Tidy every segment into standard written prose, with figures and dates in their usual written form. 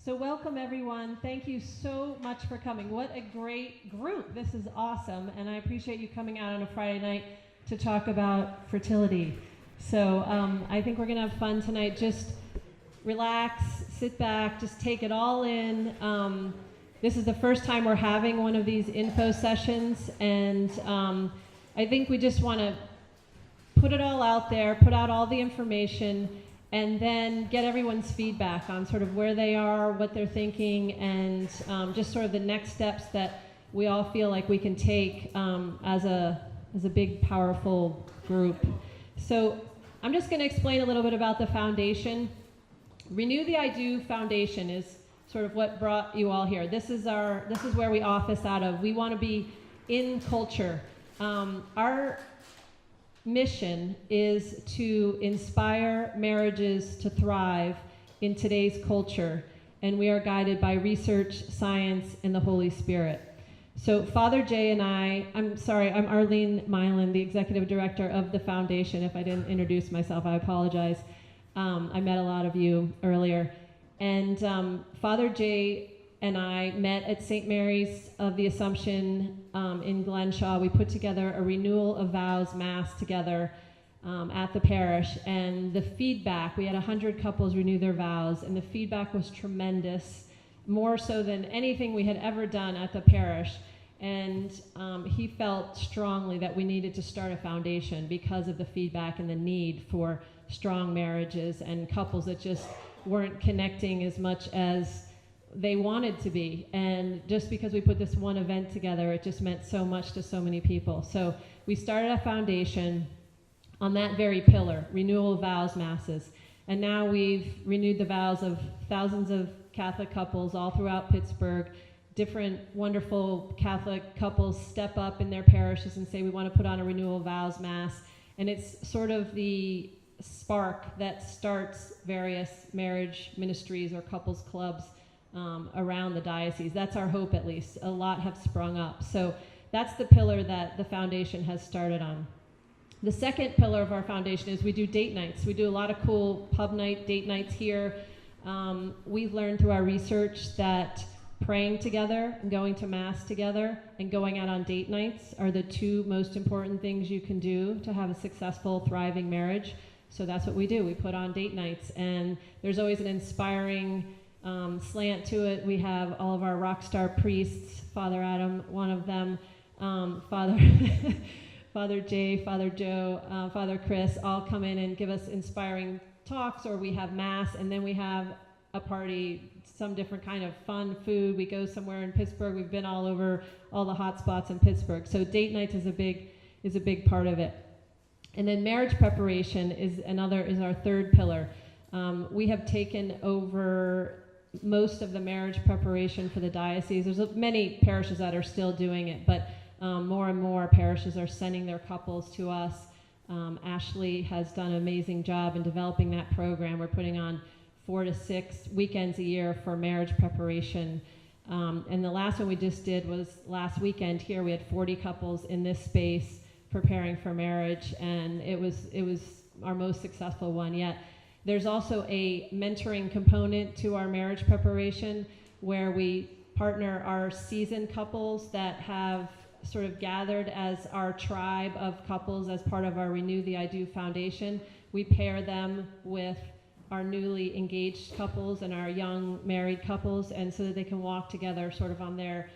So welcome everyone. Thank you so much for coming. What a great group. This is awesome, and I appreciate you coming out on a Friday night to talk about fertility. So I think we're going to have fun tonight. Just relax, sit back, just take it all in. This is the first time we're having one of these info sessions, and I think we just want to put it all out there, put out all the information, and then get everyone's feedback on sort of where they are, what they're thinking, and just sort of the next steps that we all feel like we can take as a big, powerful group. So I'm just going to explain a little bit about the foundation. Renew the I Do Foundation is sort of what brought you all here. This is where we office out of. We want to be in culture. Our mission is to inspire marriages to thrive in today's culture, and we are guided by research, science, and the Holy Spirit. So Father Jay and I'm Arlene Milan, the executive director of the foundation. If I didn't introduce myself, I apologize. I met a lot of you earlier. And Father Jay and I met at St. Mary's of the Assumption in Glenshaw. We put together a renewal of vows mass together at the parish. And the feedback, we had 100 couples renew their vows, and the feedback was tremendous, more so than anything we had ever done at the parish. And he felt strongly that we needed to start a foundation because of the feedback and the need for strong marriages and couples that just weren't connecting as much as they wanted to be. And just because we put this one event together, it just meant so much to so many people. So we started a foundation on that very pillar, renewal of vows masses. And now we've renewed the vows of thousands of Catholic couples all throughout Pittsburgh. Different wonderful Catholic couples step up in their parishes and say, we want to put on a renewal of vows mass. And it's sort of the spark that starts various marriage ministries or couples clubs around the diocese. That's our hope, at least. A lot have sprung up. So that's the pillar that the foundation has started on. The second pillar of our foundation is we do date nights. We do a lot of cool pub night, date nights here. We've learned through our research that praying together and going to Mass together and going out on date nights are the two most important things you can do to have a successful, thriving marriage. So that's what we do. We put on date nights, and there's always an inspiring slant to it. We have all of our rock star priests, Father Adam, one of them, Father Jay, Father Joe, Father Chris, all come in and give us inspiring talks, or we have Mass, and then we have a party, some different kind of fun food. We go somewhere in Pittsburgh. We've been all over all the hot spots in Pittsburgh. So date nights is a big part of it. And then marriage preparation is our third pillar. We have taken over most of the marriage preparation for the diocese. There's many parishes that are still doing it, but more and more parishes are sending their couples to us. Ashley has done an amazing job in developing that program. We're putting on 4 to 6 weekends a year for marriage preparation. And the last one we just did was last weekend here. We had 40 couples in this space preparing for marriage, and it was our most successful one yet. There's also a mentoring component to our marriage preparation where we partner our seasoned couples that have sort of gathered as our tribe of couples as part of our Renew the I Do Foundation. We pair them with our newly engaged couples and our young married couples, and so that they can walk together sort of on their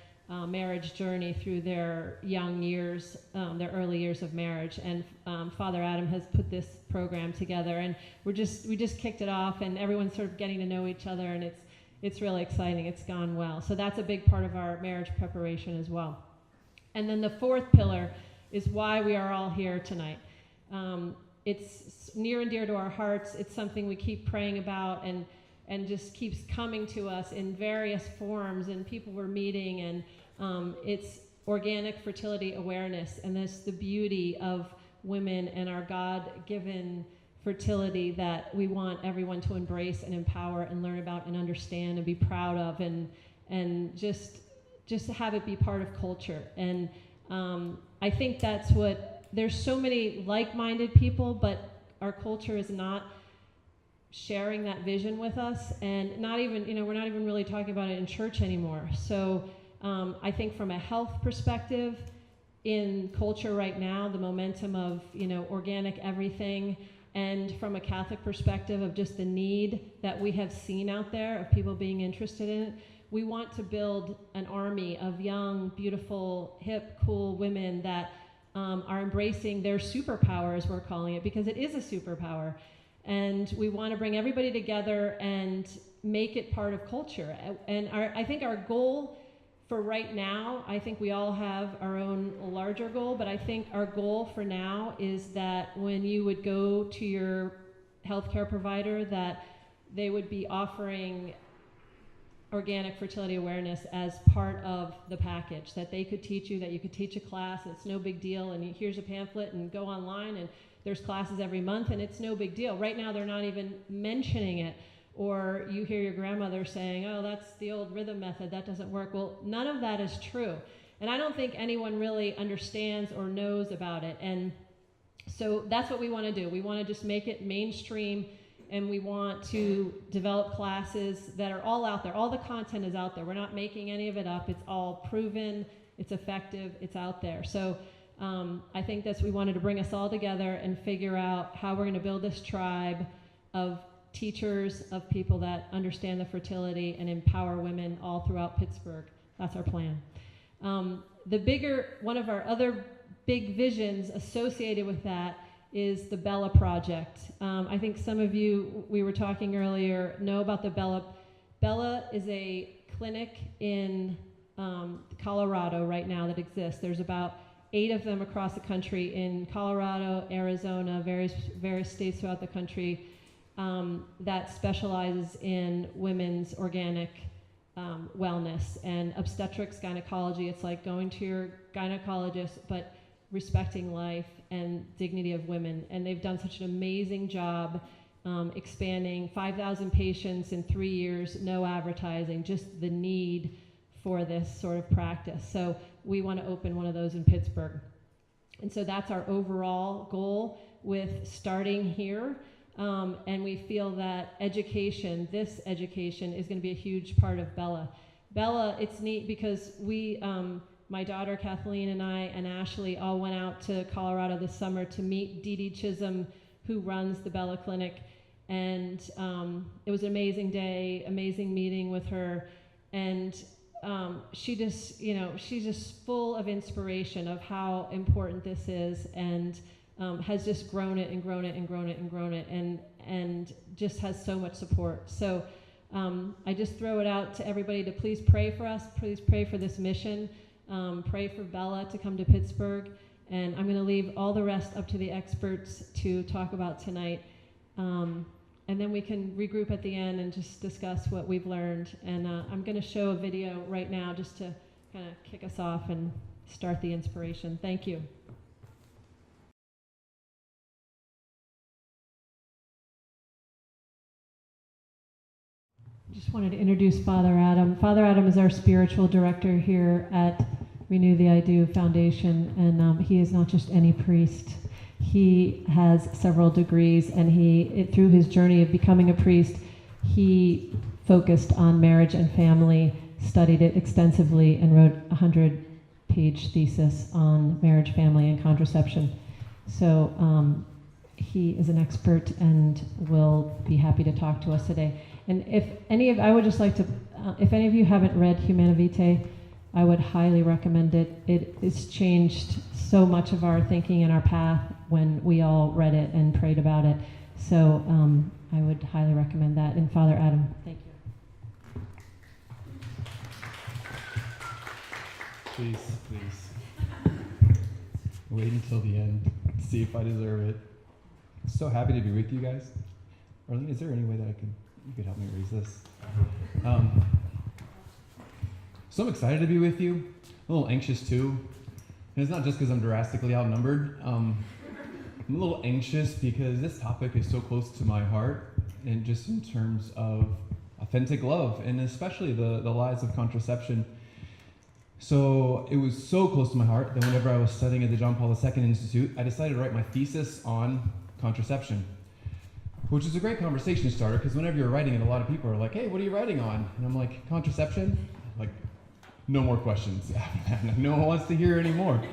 marriage journey through their young years, their early years of marriage. And Father Adam has put this program together, and we just kicked it off, and everyone's sort of getting to know each other, and it's really exciting. It's gone well. So that's a big part of our marriage preparation as well. And then the fourth pillar is why we are all here tonight. It's near and dear to our hearts. It's something we keep praying about and just keeps coming to us in various forms, and people we're meeting, and it's organic fertility awareness, and that's the beauty of women and our God-given fertility that we want everyone to embrace and empower and learn about and understand and be proud of, and just to have it be part of culture. And I think that's what, there's so many like-minded people, but our culture is not sharing that vision with us, and not even, we're not even really talking about it in church anymore. So I think from a health perspective, in culture right now, the momentum of, organic everything, and from a Catholic perspective of just the need that we have seen out there of people being interested in it, we want to build an army of young, beautiful, hip, cool women that are embracing their superpower, as we're calling it, because it is a superpower. And we want to bring everybody together and make it part of culture. And I think our goal for right now, I think we all have our own larger goal, but I think our goal for now is that when you would go to your healthcare provider, that they would be offering organic fertility awareness as part of the package, that they could teach you, that you could teach a class, it's no big deal, and here's a pamphlet, and go online, and there's classes every month, and it's no big deal. Right now, they're not even mentioning it. Or you hear your grandmother saying, oh, that's the old rhythm method, that doesn't work. Well, none of that is true. And I don't think anyone really understands or knows about it. And so that's what we want to do. We want to just make it mainstream, and we want to develop classes that are all out there. All the content is out there. We're not making any of it up. It's all proven, it's effective, it's out there. So I think we wanted to bring us all together and figure out how we're going to build this tribe of teachers, of people that understand the fertility and empower women all throughout Pittsburgh. That's our plan. One of our other big visions associated with that is the Bella Project. I think some of you, we were talking earlier, know about the Bella. Bella is a clinic in Colorado right now that exists. There's about 8 of them across the country in Colorado, Arizona, various states throughout the country, that specializes in women's organic wellness and obstetrics, gynecology. It's like going to your gynecologist, but respecting life and dignity of women. And they've done such an amazing job expanding 5,000 patients in 3 years, no advertising, just the need for this sort of practice. So we want to open one of those in Pittsburgh. And so that's our overall goal with starting here. And we feel that this education is going to be a huge part of Bella. Bella, it's neat because my daughter Kathleen and I and Ashley all went out to Colorado this summer to meet Dee Dee Chisholm, who runs the Bella Clinic. And it was an amazing day, amazing meeting with her. And she's just full of inspiration of how important this is, and has just grown it and grown it and grown it and grown it, and just has so much support. So I just throw it out to everybody to please pray for us, please pray for this mission, pray for Bella to come to Pittsburgh, and I'm going to leave all the rest up to the experts to talk about tonight. And then we can regroup at the end and just discuss what we've learned. And I'm going to show a video right now just to kind of kick us off and start the inspiration. Thank you. Just wanted to introduce Father Adam. Father Adam is our spiritual director here at Renew the I Do Foundation, and he is not just any priest. He has several degrees, and through his journey of becoming a priest, he focused on marriage and family, studied it extensively, and wrote a 100-page thesis on marriage, family, and contraception. So he is an expert and will be happy to talk to us today. And if any of you haven't read Humana Vitae, I would highly recommend it. It has changed so much of our thinking and our path when we all read it and prayed about it. So I would highly recommend that. And Father Adam, thank you. Please. Wait until the end. See if I deserve it. So happy to be with you guys. Arlene, is there any way that you could help me raise this? So I'm excited to be with you. A little anxious too. And it's not just because I'm drastically outnumbered. I'm a little anxious because this topic is so close to my heart, and just in terms of authentic love, and especially the lies of contraception. So it was so close to my heart that whenever I was studying at the John Paul II Institute, I decided to write my thesis on contraception. which is a great conversation starter because whenever you're writing it, a lot of people are like, hey, what are you writing on? And I'm like, contraception? Like, no more questions after that. No one wants to hear anymore.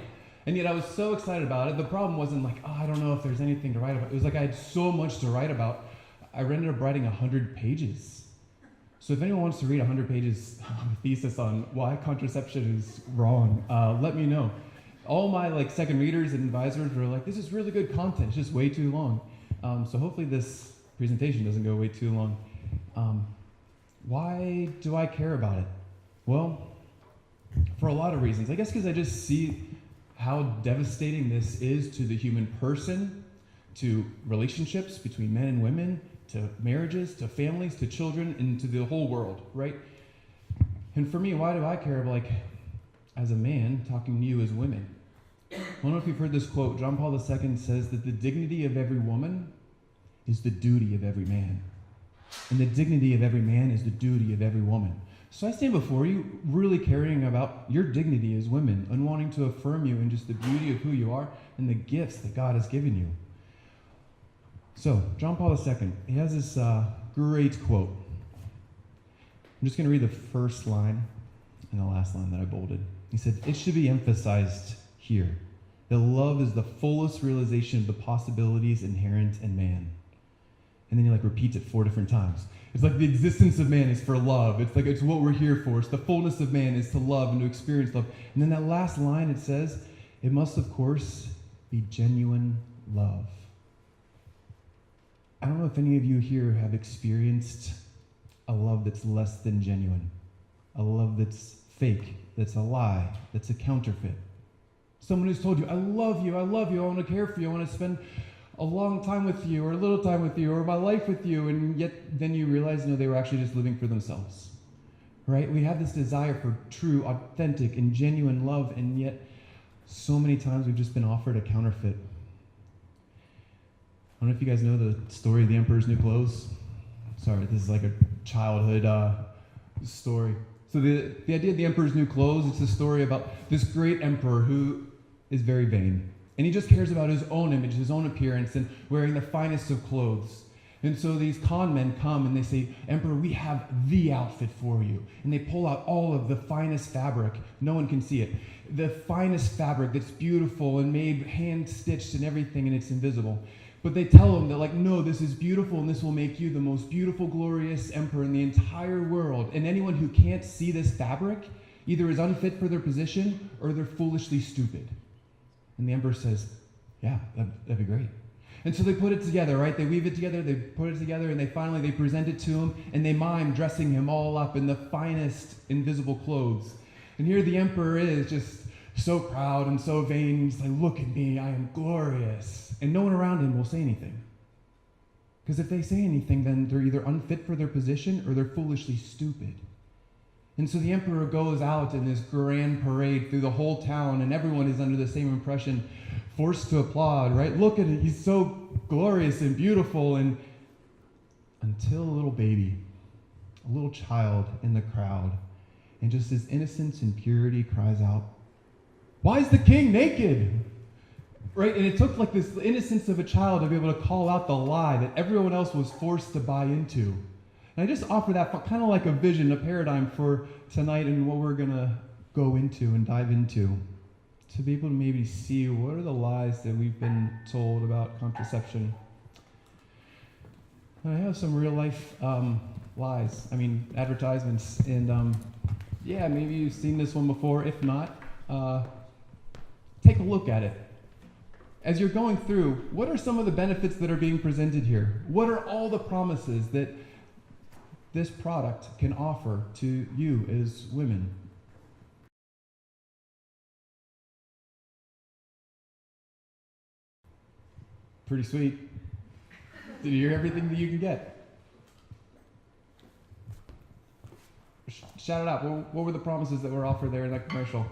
And yet I was so excited about it. The problem wasn't like, oh, I don't know if there's anything to write about. It was like I had so much to write about. I ended up writing 100 pages. So if anyone wants to read 100 pages of a thesis on why contraception is wrong, let me know. All my second readers and advisors were like, this is really good content. It's just way too long. So hopefully this presentation doesn't go way too long. Why do I care about it? Well, for a lot of reasons. I guess because I just see how devastating this is to the human person, to relationships between men and women, to marriages, to families, to children, and to the whole world, right? And for me, why do I care? As a man, talking to you as women. I don't know if you've heard this quote. John Paul II says that the dignity of every woman is the duty of every man. And the dignity of every man is the duty of every woman. So I stand before you really caring about your dignity as women and wanting to affirm you in just the beauty of who you are and the gifts that God has given you. So, John Paul II, he has this great quote. I'm just going to read the first line and the last line that I bolded. He said, it should be emphasized here that love is the fullest realization of the possibilities inherent in man. And then he repeats it 4 different times. It's like the existence of man is for love. It's what we're here for. It's the fullness of man is to love and to experience love. And then that last line, it says, it must, of course, be genuine love. I don't know if any of you here have experienced a love that's less than genuine. A love that's fake, that's a lie, that's a counterfeit. Someone who's told you, I love you, I want to care for you, I want to spend a long time with you, or a little time with you, or my life with you, and yet then you realize, they were actually just living for themselves, right? We have this desire for true, authentic, and genuine love, and yet so many times we've just been offered a counterfeit. I don't know if you guys know the story of the Emperor's New Clothes. Sorry, this is like a childhood story. So the idea of the Emperor's New Clothes, it's a story about this great emperor who is very vain. And he just cares about his own image, his own appearance, and wearing the finest of clothes. And so these con men come and they say, Emperor, we have the outfit for you. And they pull out all of the finest fabric. No one can see it. The finest fabric that's beautiful and made hand-stitched and everything, and it's invisible. But they tell him that, no, this is beautiful and this will make you the most beautiful, glorious emperor in the entire world. And anyone who can't see this fabric either is unfit for their position or they're foolishly stupid. And the emperor says, yeah, that'd be great. And so they put it together, right? They weave it together, they put it together, and they present it to him, and they mime dressing him all up in the finest invisible clothes. And here the emperor is just so proud and so vain. He's like, look at me, I am glorious. And no one around him will say anything. Because if they say anything, then they're either unfit for their position or they're foolishly stupid. And so the emperor goes out in this grand parade through the whole town, and everyone is under the same impression, forced to applaud, right? Look at it, he's so glorious and beautiful. And until a little baby, a little child in the crowd, and just his innocence and purity cries out, why is the king naked? Right? And it took this innocence of a child to be able to call out the lie that everyone else was forced to buy into. And I just offer that kind of like a vision, a paradigm for tonight and what we're going to go into and dive into. To be able to maybe see what are the lies that we've been told about contraception. And I have some real life lies, advertisements. And maybe you've seen this one before. If not, take a look at it. As you're going through, what are some of the benefits that are being presented here? What are all the promises that this product can offer to you as women? Pretty sweet. Did you hear everything that you can get? Shout it out. What were the promises that were offered there in that commercial?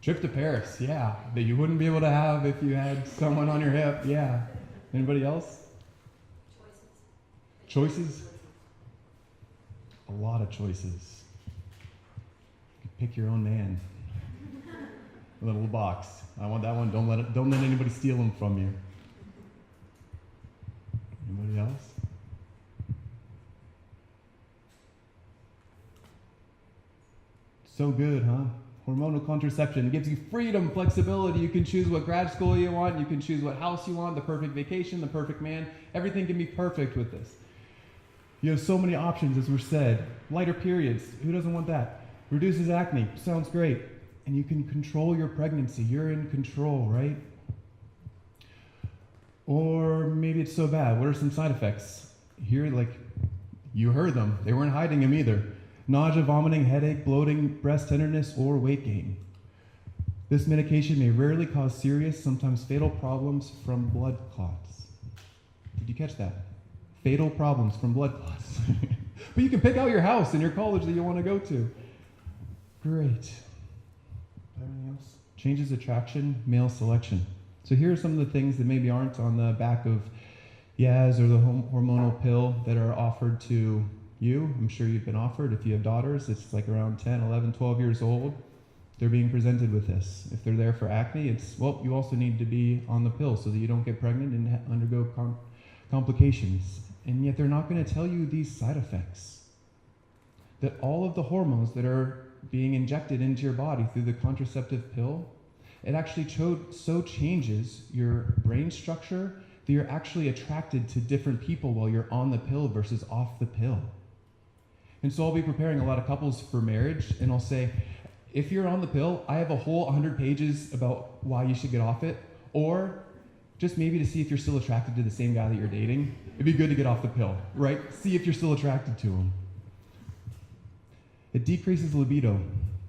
Trip to Paris, yeah. That you wouldn't be able to have if you had someone on your hip, yeah. Anybody else? Choices? A lot of choices. You pick your own man. A little box. I want that one. Don't let anybody steal them from you. Anybody else? So good, huh? Hormonal contraception gives you freedom, flexibility. You can choose what grad school you want. You can choose what house you want, the perfect vacation, the perfect man. Everything can be perfect with this. You have so many options, as were said. Lighter periods. Who doesn't want that? Reduces acne. Sounds great. And you can control your pregnancy. You're in control, right? Or maybe it's so bad. What are some side effects? Here, you heard them. They weren't hiding them either. Nausea, vomiting, headache, bloating, breast tenderness, or weight gain. This medication may rarely cause serious, sometimes fatal problems from blood clots. Did you catch that? Fatal problems from blood clots. But you can pick out your house and your college that you want to go to. Great. Anything else? Changes attraction, male selection. So here are some of the things that maybe aren't on the back of Yaz or the hormonal pill that are offered to you. I'm sure you've been offered. If you have daughters, it's like around 10, 11, 12 years old. They're being presented with this. If they're there for acne, it's, well, you also need to be on the pill so that you don't get pregnant and undergo complications. And yet they're not going to tell you these side effects. That all of the hormones that are being injected into your body through the contraceptive pill, it actually so changes your brain structure that you're actually attracted to different people while you're on the pill versus off the pill. And so I'll be preparing a lot of couples for marriage, and I'll say, if you're on the pill, I have a whole 100 pages about why you should get off it, or just maybe to see if you're still attracted to the same guy that you're dating. It'd be good to get off the pill, right? See if you're still attracted to him. It decreases libido.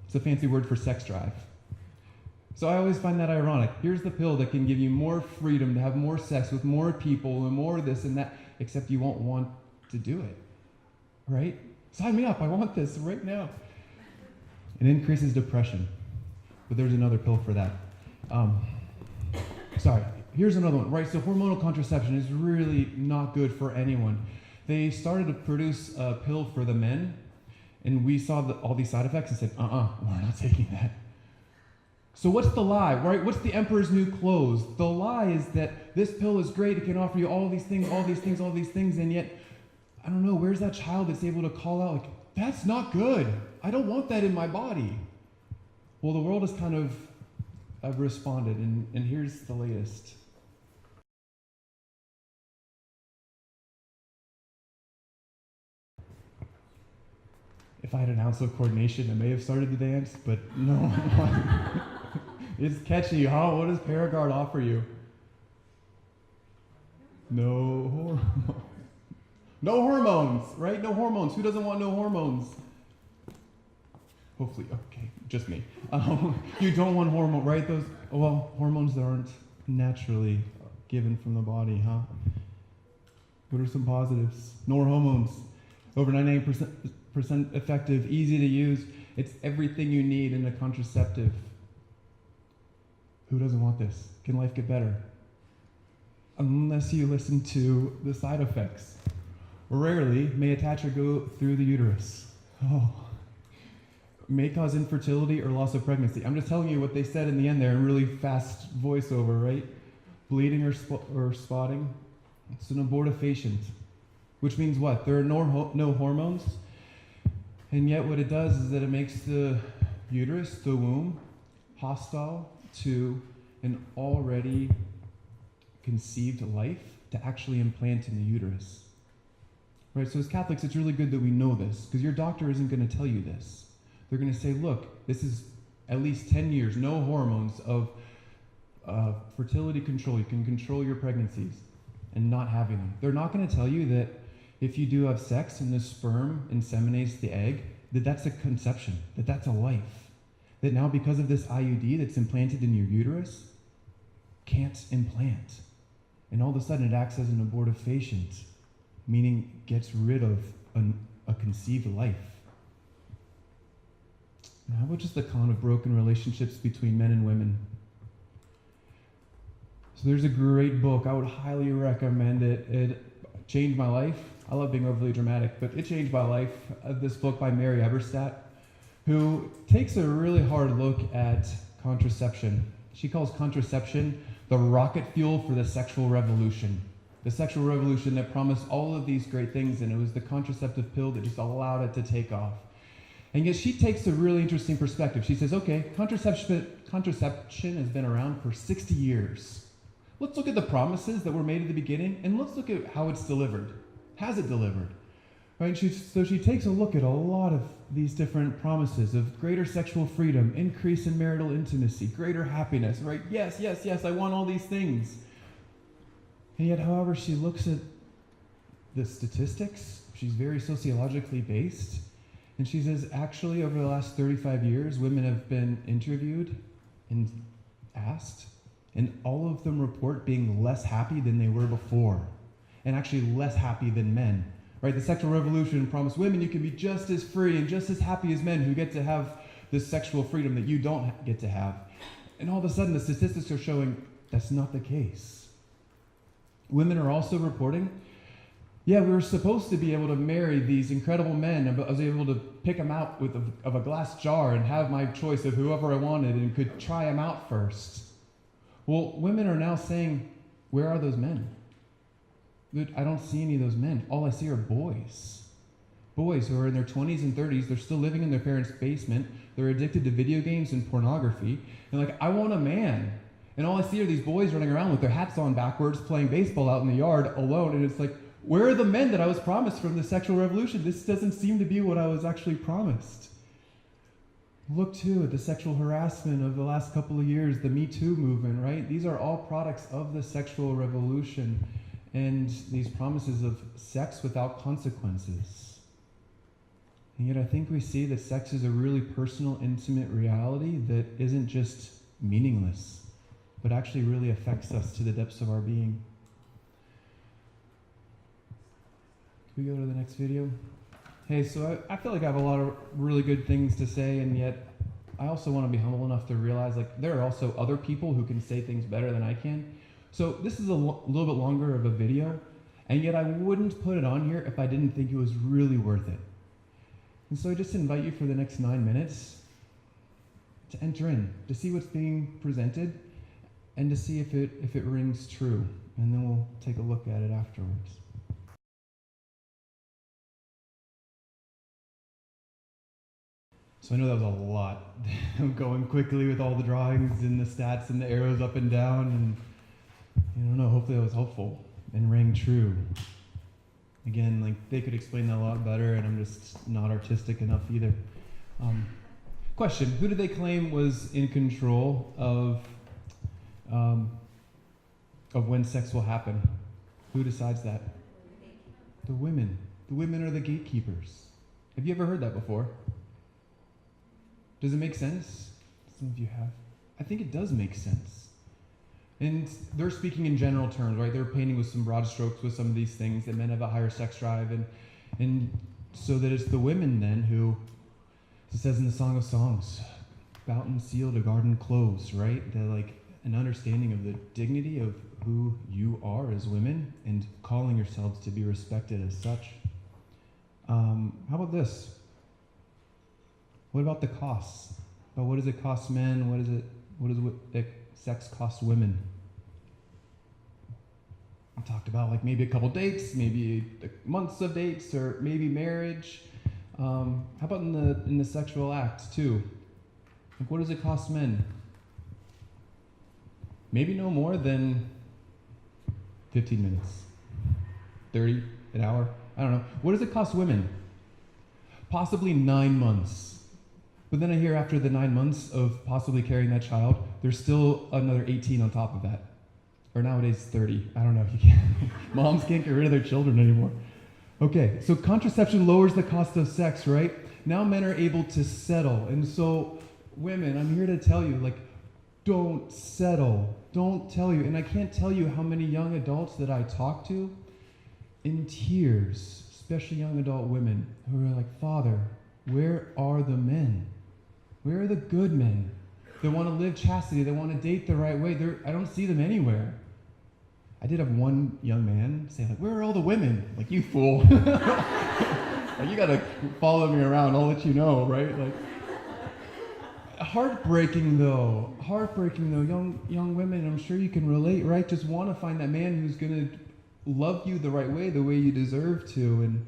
It's a fancy word for sex drive. So I always find that ironic. Here's the pill that can give you more freedom to have more sex with more people and more this and that, except you won't want to do it, right? Sign me up, I want this right now. It increases depression, but there's another pill for that. Here's another one, right? So hormonal contraception is really not good for anyone. They started to produce a pill for the men, and we saw all these side effects and said, we're not taking that. So what's the lie, right? What's the emperor's new clothes? The lie is that this pill is great, it can offer you all these things, and yet, I don't know, where's that child that's able to call out, like, that's not good. I don't want that in my body. Well, the world has kind of responded, and here's the latest. If I had an ounce of coordination, I may have started the dance, but no. It's catchy, huh? What does Paragard offer you? No hormones, right? No hormones. Who doesn't want no hormones? Hopefully, okay, just me. You don't want hormone, right? Hormones that aren't naturally given from the body, huh? What are some positives? No hormones. Over 98% effective, easy to use. It's everything you need in a contraceptive. Who doesn't want this? Can life get better? Unless you listen to the side effects. Rarely may attach or go through the uterus. May cause infertility or loss of pregnancy. I'm just telling you what they said in the end there in really fast voiceover, right? Bleeding or spotting. It's an abortifacient, which means what? There are no hormones, and yet what it does is that it makes the uterus, the womb, hostile to an already conceived life to actually implant in the uterus. Right, so as Catholics, it's really good that we know this, because your doctor isn't going to tell you this. They're going to say, look, this is at least 10 years, no hormones of fertility control. You can control your pregnancies and not having them. They're not going to tell you that if you do have sex and the sperm inseminates the egg, that's a conception, that's a life. That now because of this IUD that's implanted in your uterus, can't implant. And all of a sudden it acts as an abortifacient, meaning gets rid of a conceived life. Now, how about just the con of broken relationships between men and women? So there's a great book. I would highly recommend it. It changed my life. I love being overly dramatic, but it changed my life. This book by Mary Eberstadt, who takes a really hard look at contraception. She calls contraception the rocket fuel for the sexual revolution. The sexual revolution that promised all of these great things, and it was the contraceptive pill that just allowed it to take off. And yet she takes a really interesting perspective. She says, okay, contraception has been around for 60 years. Let's look at the promises that were made at the beginning, and let's look at how it's delivered. Has it delivered? Right? So she takes a look at a lot of these different promises of greater sexual freedom, increase in marital intimacy, greater happiness, right? Yes, yes, yes, I want all these things. And yet, however, she looks at the statistics. She's very sociologically based. And she says, actually, over the last 35 years, women have been interviewed and asked, and all of them report being less happy than they were before, and actually less happy than men. Right? The sexual revolution promised women you can be just as free and just as happy as men who get to have this sexual freedom that you don't get to have. And all of a sudden, the statistics are showing that's not the case. Women are also reporting, yeah, we were supposed to be able to marry these incredible men. I was able to pick them out of a glass jar and have my choice of whoever I wanted and could try them out first. Well, women are now saying, where are those men? I don't see any of those men. All I see are boys. Boys who are in their 20s and 30s. They're still living in their parents' basement. They're addicted to video games and pornography. And like, I want a man. And all I see are these boys running around with their hats on backwards, playing baseball out in the yard alone. And it's like, where are the men that I was promised from the sexual revolution? This doesn't seem to be what I was actually promised. Look, too, at the sexual harassment of the last couple of years, the Me Too movement, right? These are all products of the sexual revolution and these promises of sex without consequences. And yet I think we see that sex is a really personal, intimate reality that isn't just meaningless, but actually really affects us to the depths of our being. Can we go to the next video? Hey, so I feel like I have a lot of really good things to say, and yet I also want to be humble enough to realize like there are also other people who can say things better than I can. So this is a little bit longer of a video, and yet I wouldn't put it on here if I didn't think it was really worth it. And so I just invite you for the next 9 minutes to enter in, to see what's being presented, and to see if it rings true, and then we'll take a look at it afterwards. So I know that was a lot. I'm going quickly with all the drawings and the stats and the arrows up and down, and I don't know, hopefully that was helpful and rang true. Again, like they could explain that a lot better, and I'm just not artistic enough either. Question, who did they claim was in control of when sex will happen? Who decides that? The women. The women are the gatekeepers. Have you ever heard that before? Does it make sense? Some of you have. I think it does make sense. And they're speaking in general terms, right? They're painting with some broad strokes with some of these things, that men have a higher sex drive, and so that it's the women then who, as it says in the Song of Songs, fountain sealed a garden closed, right? They're like an understanding of the dignity of who you are as women and calling yourselves to be respected as such. How about this? What about the costs? About what does it cost men? What does sex cost women? I talked about like maybe a couple dates, maybe months of dates, or maybe marriage. How about in the sexual act too? Like what does it cost men? Maybe no more than 15 minutes, 30, an hour. I don't know. What does it cost women? Possibly 9 months. But then I hear after the 9 months of possibly carrying that child, there's still another 18 on top of that. Or nowadays 30. I don't know. You can't. Moms can't get rid of their children anymore. Okay, so contraception lowers the cost of sex, right? Now men are able to settle. And so women, I'm here to tell you, like, don't settle. Don't tell you. And I can't tell you how many young adults that I talk to in tears, especially young adult women, who are like, Father, where are the men? Where are the good men? They want to live chastity. They want to date the right way. I don't see them anywhere. I did have one young man say, like, where are all the women? Like, you fool. Like, you got to follow me around. I'll let you know, right? Like, Heartbreaking though. Young women, I'm sure you can relate, right? Just want to find that man who's going to love you the right way, the way you deserve to. And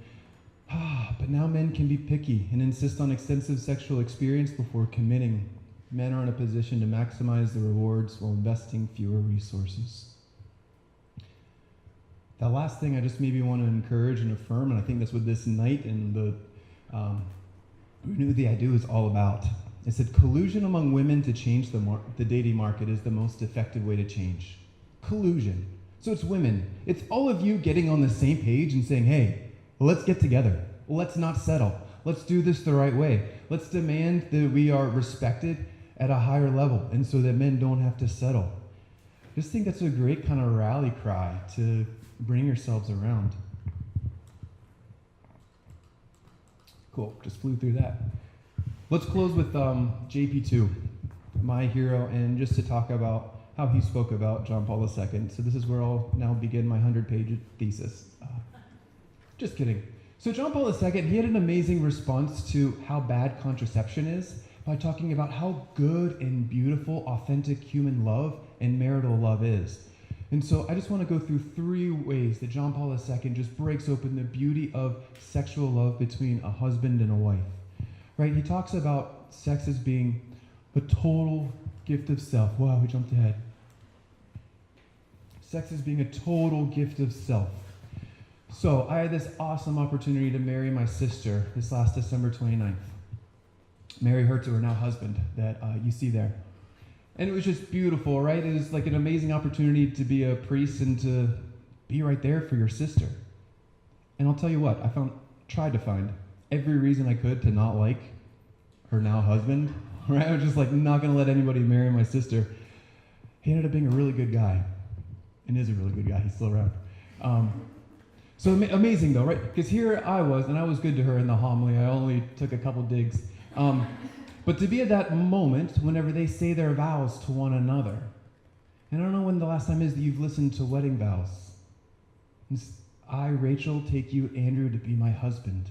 but now men can be picky and insist on extensive sexual experience before committing. Men are in a position to maximize the rewards while investing fewer resources. That last thing I just maybe want to encourage and affirm, and I think that's what this night and the Renew the I Do is all about. It said collusion among women to change the dating market is the most effective way to change. Collusion. So it's women. It's all of you getting on the same page and saying, hey, let's get together. Let's not settle. Let's do this the right way. Let's demand that we are respected at a higher level, and so that men don't have to settle. I just think that's a great kind of rally cry to bring yourselves around. Cool, just flew through that. Let's close with JP2, my hero, and just to talk about how he spoke about John Paul II. So this is where I'll now begin my 100-page thesis. Just kidding. So John Paul II, he had an amazing response to how bad contraception is by talking about how good and beautiful authentic human love and marital love is. And so I just want to go through 3 ways that John Paul II just breaks open the beauty of sexual love between a husband and a wife. Right? He talks about sex as being a total gift of self. Wow, we jumped ahead. Sex as being a total gift of self. So I had this awesome opportunity to marry my sister this last December 29th. Marry her to her now husband that you see there. And it was just beautiful, right? It was like an amazing opportunity to be a priest and to be right there for your sister. And I'll tell you what, tried to find every reason I could to not like her now husband, right? I was just like not gonna let anybody marry my sister. He ended up being a really good guy, and is a really good guy. He's still around. So amazing though, right? Because here I was, and I was good to her in the homily. I only took a couple digs. But to be at that moment whenever they say their vows to one another, and I don't know when the last time is that you've listened to wedding vows. I, Rachel, take you, Andrew, to be my husband.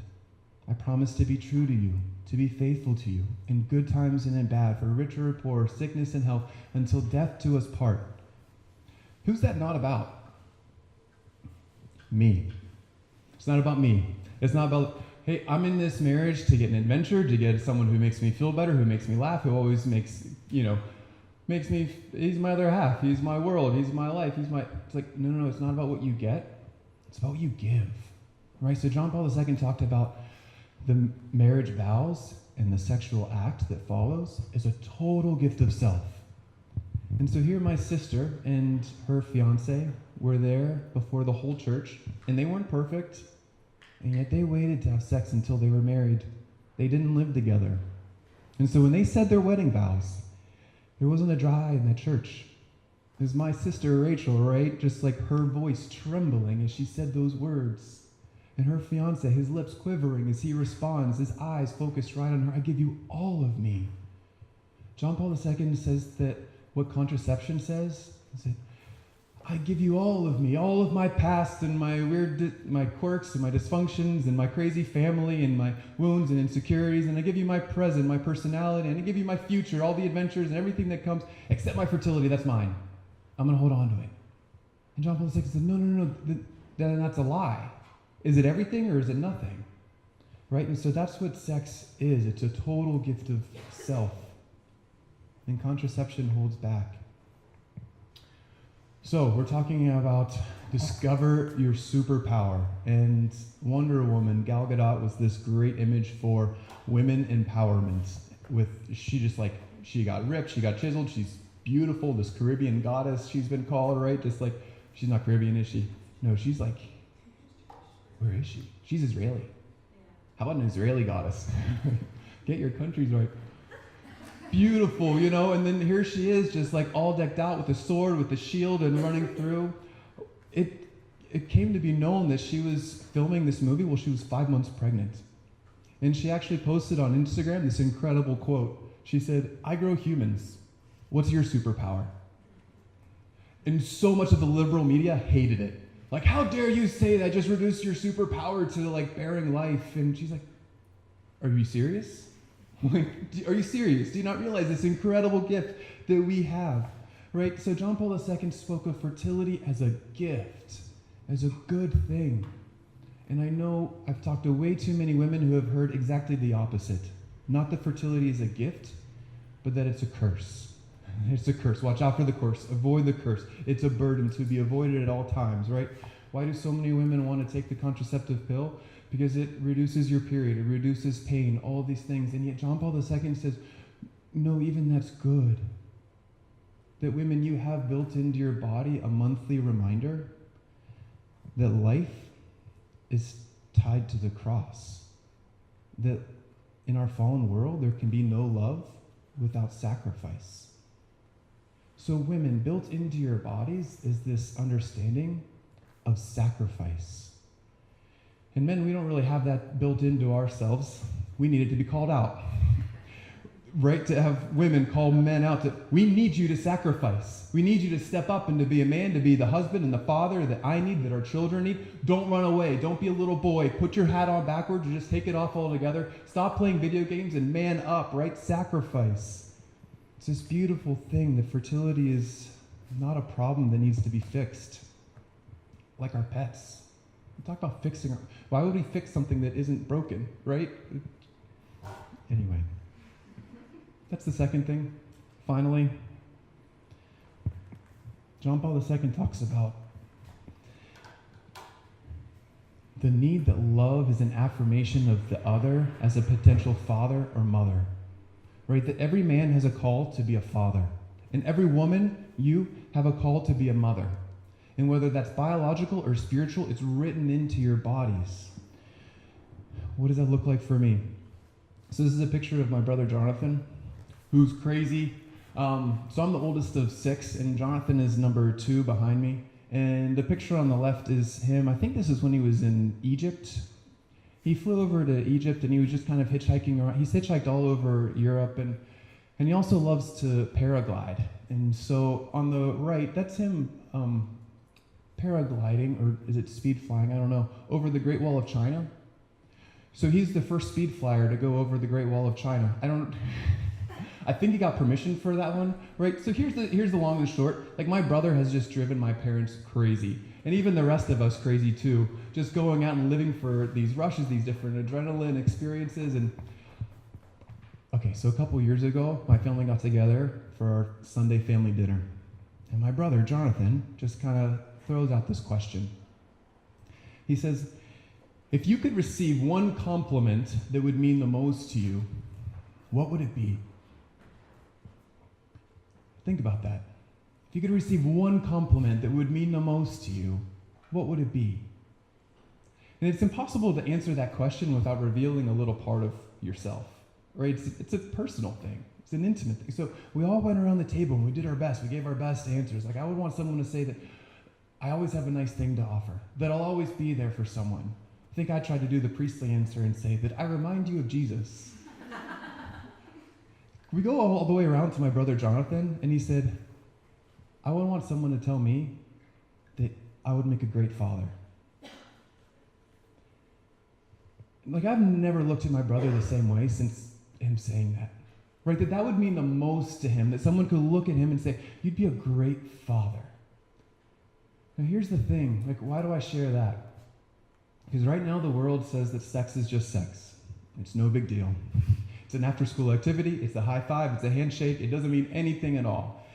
I promise to be true to you, to be faithful to you, in good times and in bad, for richer or poor, sickness and health, until death do us part. Who's that not about? Me. It's not about me. It's not about, hey, I'm in this marriage to get an adventure, to get someone who makes me feel better, who makes me laugh, who always makes me, he's my other half, he's my world, he's my life, it's like, no, it's not about what you get, it's about what you give, right? So John Paul II talked about the marriage vows and the sexual act that follows is a total gift of self. And so here my sister and her fiance were there before the whole church, and they weren't perfect, and yet they waited to have sex until they were married. They didn't live together. And so when they said their wedding vows, there wasn't a dry eye in that church. It was my sister Rachel, right? Just like her voice trembling as she said those words. And her fiance, his lips quivering as he responds, his eyes focused right on her. I give you all of me. John Paul II says that what contraception says is that I give you all of me, all of my past and my my quirks and my dysfunctions and my crazy family and my wounds and insecurities, and I give you my present, my personality, and I give you my future, all the adventures and everything that comes, except my fertility, that's mine. I'm going to hold on to it. And John Paul II said, no, that's a lie. Is it everything or is it nothing? Right? And so that's what sex is. It's a total gift of self. And contraception holds back. So we're talking about discover your superpower. And Wonder Woman, Gal Gadot, was this great image for women empowerment. She got ripped, she got chiseled, she's beautiful, this Caribbean goddess she's been called, right? Just like, she's not Caribbean, is she? No, she's like, where is she? She's Israeli. How about an Israeli goddess? Get your countries right. Beautiful, and then here she is just like all decked out with the sword, with the shield, and running through. It came to be known that she was filming this movie while she was 5 months pregnant. And she actually posted on Instagram this incredible quote. She said, I grow humans. What's your superpower? And so much of the liberal media hated it. Like, how dare you say that? Just reduce your superpower to like bearing life. And she's like, are you serious? Like, are you serious? Do you not realize this incredible gift that we have? Right? So John Paul II spoke of fertility as a gift, as a good thing. And I know I've talked to way too many women who have heard exactly the opposite. Not that fertility is a gift, but that it's a curse. It's a curse. Watch out for the curse. Avoid the curse. It's a burden to be avoided at all times, right? Why do so many women want to take the contraceptive pill? Because it reduces your period, it reduces pain, all of these things. And yet John Paul II says, no, even that's good. That women, you have built into your body a monthly reminder that life is tied to the cross. That in our fallen world, there can be no love without sacrifice. So women, built into your bodies is this understanding of sacrifice. And men, we don't really have that built into ourselves. We need it to be called out. Right? To have women call men out to, we need you to sacrifice. We need you to step up and to be a man, to be the husband and the father that I need, that our children need. Don't run away. Don't be a little boy. Put your hat on backwards or just take it off altogether. Stop playing video games and man up, right? Sacrifice. It's this beautiful thing that fertility is not a problem that needs to be fixed. Like our pets. We talk about fixing our, why would we fix something that isn't broken, right? Anyway. That's the second thing. Finally, John Paul II talks about the need that love is an affirmation of the other as a potential father or mother. Right? That every man has a call to be a father. And every woman, you have a call to be a mother. And whether that's biological or spiritual, it's written into your bodies. What does that look like for me? So this is a picture of my brother Jonathan, who's crazy. So I'm the oldest of 6, and Jonathan is number 2 behind me. And the picture on the left is him. I think this is when he was in Egypt. He flew over to Egypt, and he was just kind of hitchhiking around. He's hitchhiked all over Europe, and he also loves to paraglide. And so on the right, that's him paragliding, or is it speed flying? I don't know, over the Great Wall of China. So he's the first speed flyer to go over the Great Wall of China. I think he got permission for that one, right? So here's the long and short. Like, my brother has just driven my parents crazy, and even the rest of us crazy too. Just going out and living for these rushes, these different adrenaline experiences. And okay, so a couple years ago, my family got together for our Sunday family dinner, and my brother Jonathan just kind of throws out this question. He says, if you could receive one compliment that would mean the most to you, what would it be? Think about that. If you could receive one compliment that would mean the most to you, what would it be? And it's impossible to answer that question without revealing a little part of yourself, right? It's a personal thing. It's an intimate thing. So we all went around the table and we did our best. We gave our best answers. Like, I would want someone to say that I always have a nice thing to offer, that I'll always be there for someone. I think I tried to do the priestly answer and say that I remind you of Jesus. We go all the way around to my brother Jonathan, and he said, I would want someone to tell me that I would make a great father. Like, I've never looked at my brother the same way since him saying that. Right? That would mean the most to him, that someone could look at him and say, you'd be a great father. Now here's the thing, like, why do I share that? Because right now the world says that sex is just sex. It's no big deal. It's an after-school activity, it's a high five, it's a handshake, it doesn't mean anything at all.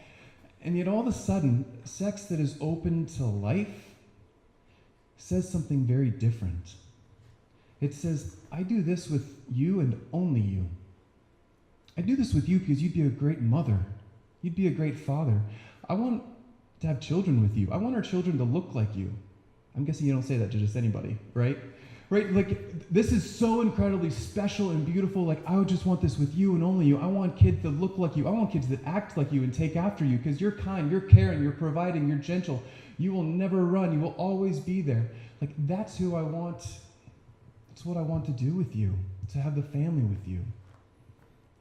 And yet all of a sudden, sex that is open to life says something very different. It says, I do this with you and only you. I do this with you because you'd be a great mother. You'd be a great father. I want to have children with you. I want our children to look like you. I'm guessing you don't say that to just anybody, right? Right, like, this is so incredibly special and beautiful. Like, I would just want this with you and only you. I want kids that look like you. I want kids that act like you and take after you, because you're kind, you're caring, you're providing, you're gentle. You will never run. You will always be there. Like, that's who I want. That's what I want to do with you, to have the family with you.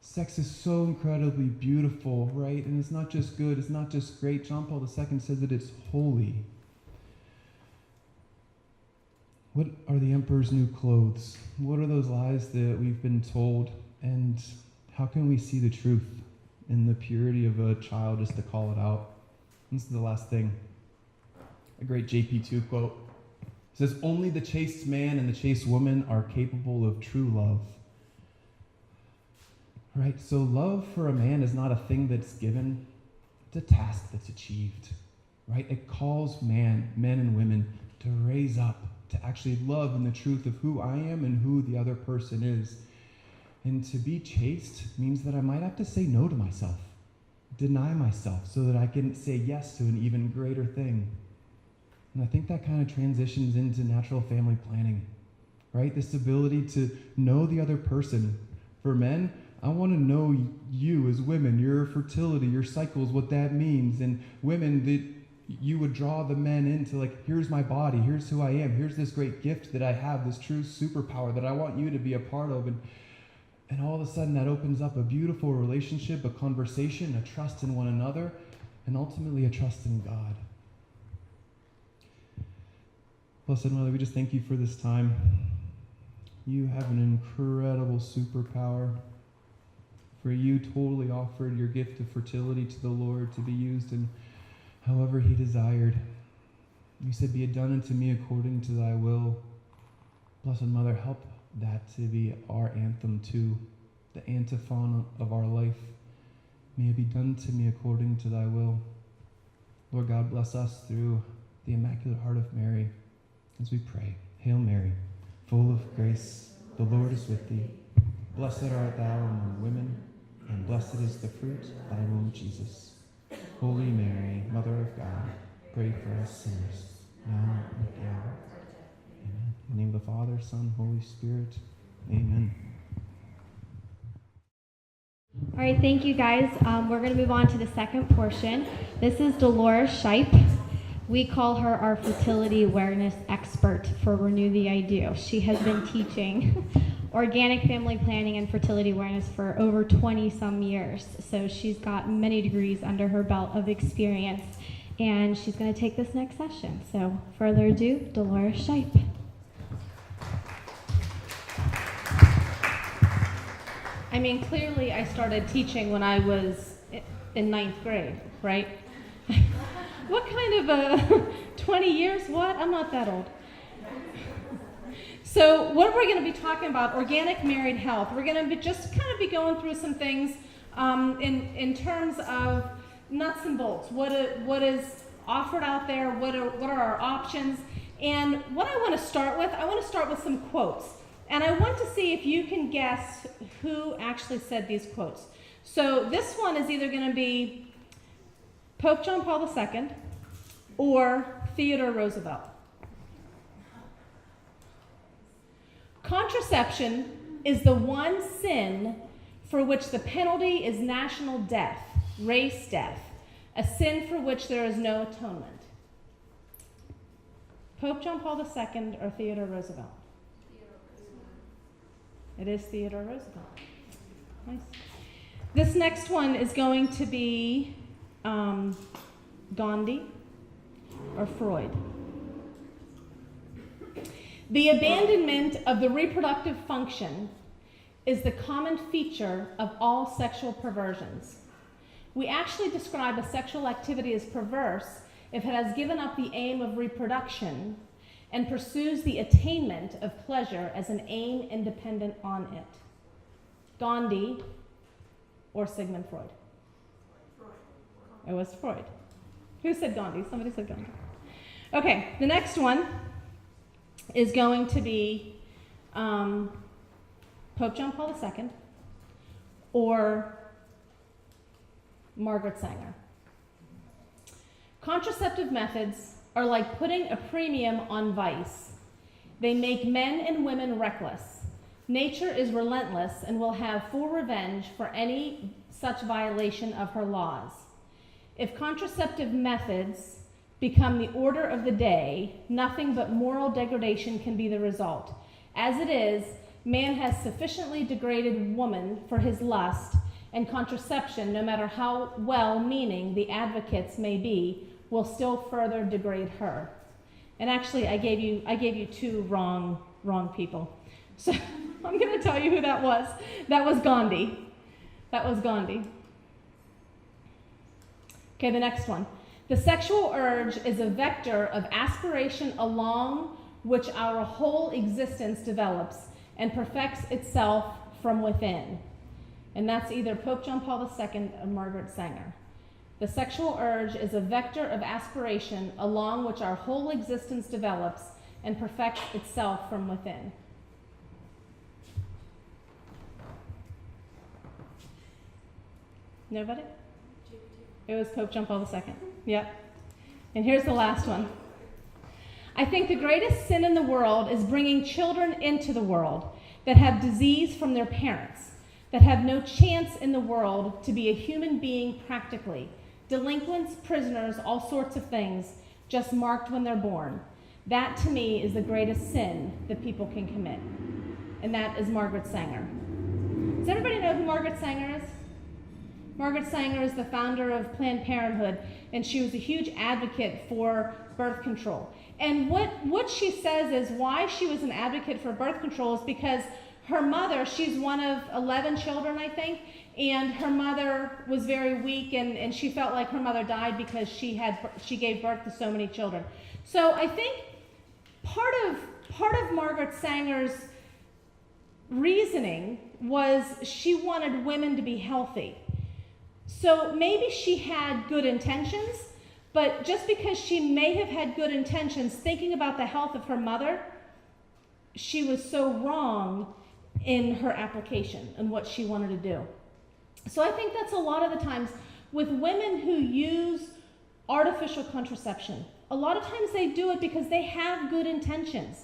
Sex is so incredibly beautiful, right? And it's not just good, it's not just great. John Paul II says that it's holy. What are the emperor's new clothes? What are those lies that we've been told? And how can we see the truth in the purity of a child just to call it out? This is the last thing. A great JP2 quote. It says, "Only the chaste man and the chaste woman are capable of true love." Right? So love for a man is not a thing that's given. It's a task that's achieved. Right? It calls men and women to raise up, to actually love in the truth of who I am and who the other person is. And to be chaste means that I might have to say no to myself, deny myself, so that I can say yes to an even greater thing. And I think that kind of transitions into natural family planning, right? This ability to know the other person. For men, I want to know you as women, your fertility, your cycles, what that means. And women, that you would draw the men into, like, here's my body, here's who I am, here's this great gift that I have, this true superpower that I want you to be a part of. And all of a sudden that opens up a beautiful relationship, a conversation, a trust in one another, and ultimately a trust in God. Blessed Mother, we just thank you for this time. You have an incredible superpower. For you totally offered your gift of fertility to the Lord to be used in however he desired. You said, "Be it done unto me according to thy will." Blessed Mother, help that to be our anthem too, the antiphon of our life. May it be done to me according to thy will. Lord God, bless us through the Immaculate Heart of Mary as we pray. Hail Mary, full of grace, the Lord is with thee. Blessed art thou among women, and blessed is the fruit of thy womb, Jesus. Holy Mary, Mother of God, pray for us sinners, now and at the hour of our death. Amen. In the name of the Father, Son, Holy Spirit. Amen. All right, thank you guys. We're going to move on to the second portion. This is Dolores Shipe. We call her our fertility awareness expert for Renew the Ideal. She has been teaching organic family planning and fertility awareness for over 20 some years. So she's got many degrees under her belt of experience, and she's going to take this next session. So further ado, Dolores Shipe. I mean, clearly I started teaching when I was in 9th grade, right? What kind of 20 years? What? I'm not that old. So what we're going to be talking about, organic married health. We're going to be just kind of be going through some things in terms of nuts and bolts. What is offered out there? What are our options? And what I want to start with, some quotes. And I want to see if you can guess who actually said these quotes. So this one is either going to be Pope John Paul II or Theodore Roosevelt. Contraception is the one sin for which the penalty is national death, race death, a sin for which there is no atonement. Pope John Paul II or Theodore Roosevelt? It is Theodore Roosevelt. Nice. This next one is going to be Gandhi or Freud. The abandonment of the reproductive function is the common feature of all sexual perversions. We actually describe a sexual activity as perverse if it has given up the aim of reproduction and pursues the attainment of pleasure as an aim independent on it. Gandhi or Sigmund Freud? It was Freud. Who said Gandhi? Somebody said Gandhi. Okay, the next one is going to be Pope John Paul II or Margaret Sanger. Contraceptive methods are like putting a premium on vice. They make men and women reckless. Nature is relentless and will have full revenge for any such violation of her laws. If contraceptive methods become the order of the day, nothing but moral degradation can be the result. As it is, man has sufficiently degraded woman for his lust, and contraception, no matter how well-meaning the advocates may be, will still further degrade her. And actually, I gave you two wrong people. So I'm going to tell you who that was. That was Gandhi. That was Gandhi. Okay, the next one. The sexual urge is a vector of aspiration along which our whole existence develops and perfects itself from within. And that's either Pope John Paul II or Margaret Sanger. The sexual urge is a vector of aspiration along which our whole existence develops and perfects itself from within. Nobody? It was Pope John Paul II. Yep. And here's the last one. I think the greatest sin in the world is bringing children into the world that have disease from their parents, that have no chance in the world to be a human being practically. Delinquents, prisoners, all sorts of things, just marked when they're born. That, to me, is the greatest sin that people can commit. And that is Margaret Sanger. Does everybody know who Margaret Sanger is? Margaret Sanger is the founder of Planned Parenthood, and she was a huge advocate for birth control. And what she says is why she was an advocate for birth control is because her mother, she's one of 11 children, I think, and her mother was very weak, and she felt like her mother died because she gave birth to so many children. So I think part of Margaret Sanger's reasoning was she wanted women to be healthy. So maybe she had good intentions, but just because she may have had good intentions, thinking about the health of her mother, she was so wrong in her application and what she wanted to do. So I think that's a lot of the times with women who use artificial contraception. A lot of times they do it because they have good intentions,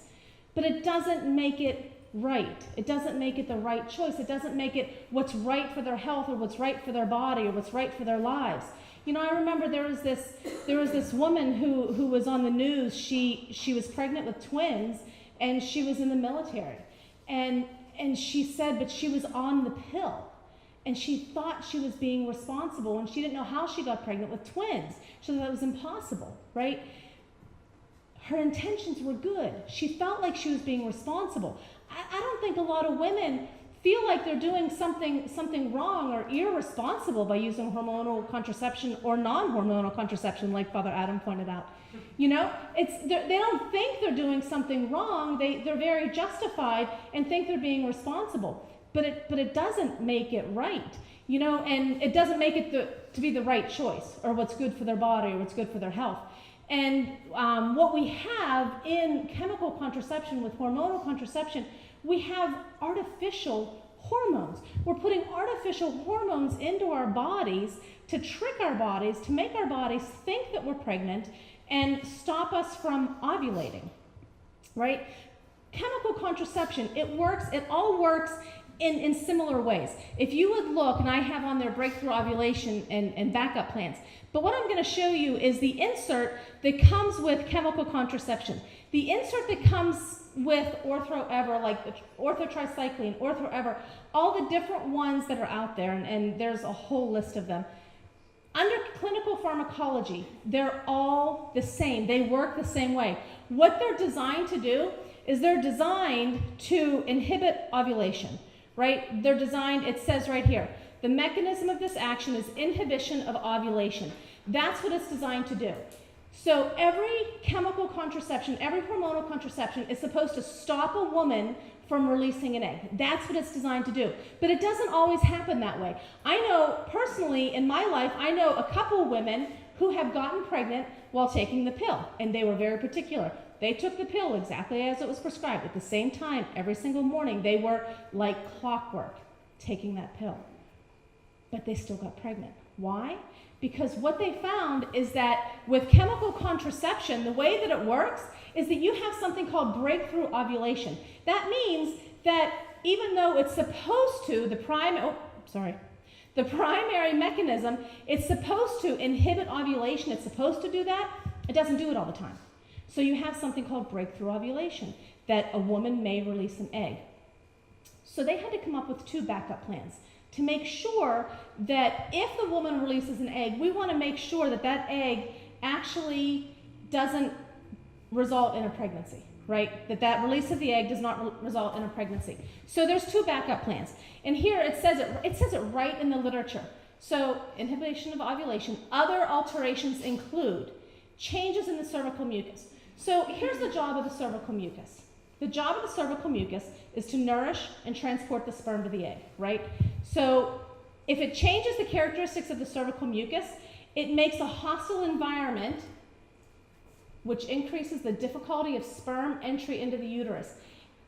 but it doesn't make it right. It doesn't make it the right choice. It doesn't make it what's right for their health or what's right for their body or what's right for their lives. You know, I remember there was this woman who was on the news. She was pregnant with twins, and she was in the military. And she said, but she was on the pill. And she thought she was being responsible, and she didn't know how she got pregnant with twins. She thought that was impossible, right? Her intentions were good. She felt like she was being responsible. I don't think a lot of women feel like they're doing something wrong or irresponsible by using hormonal contraception or non-hormonal contraception, like Father Adam pointed out. You know, they don't think they're doing something wrong. They're very justified and think they're being responsible. But it doesn't make it right, you know, and it doesn't make it to be the right choice or what's good for their body or what's good for their health. And what we have in chemical contraception with hormonal contraception, we have artificial hormones. We're putting artificial hormones into our bodies to trick our bodies, to make our bodies think that we're pregnant and stop us from ovulating, right? Chemical contraception, it all works in similar ways. If you would look, and I have on there breakthrough ovulation and backup plans, but what I'm going to show you is the insert that comes with chemical contraception. The insert that comes with OrthoEver, like the orthotricycline, OrthoEver, all the different ones that are out there, and there's a whole list of them. Under clinical pharmacology, they're all the same. They work the same way. What they're designed to do is they're designed to inhibit ovulation, right? They're designed, it says right here, the mechanism of this action is inhibition of ovulation. That's what it's designed to do. So every chemical contraception, every hormonal contraception is supposed to stop a woman from releasing an egg. That's what it's designed to do. But it doesn't always happen that way. I know personally in my life, I know a couple women who have gotten pregnant while taking the pill, and they were very particular. They took the pill exactly as it was prescribed at the same time every single morning. They were like clockwork taking that pill. But they still got pregnant. Why? Because what they found is that with chemical contraception, the way that it works is that you have something called breakthrough ovulation. That means that even though it's supposed to, the primary mechanism, it's supposed to inhibit ovulation, it's supposed to do that, it doesn't do it all the time. So you have something called breakthrough ovulation, that a woman may release an egg. So they had to come up with two backup plans to make sure that if the woman releases an egg, we want to make sure that that egg actually doesn't result in a pregnancy, right? That release of the egg does not result in a pregnancy. So there's 2 backup plans. And here it says it right in the literature. So inhibition of ovulation. Other alterations include changes in the cervical mucus. So here's the job of the cervical mucus. The job of the cervical mucus is to nourish and transport the sperm to the egg, right? So if it changes the characteristics of the cervical mucus, it makes a hostile environment which increases the difficulty of sperm entry into the uterus.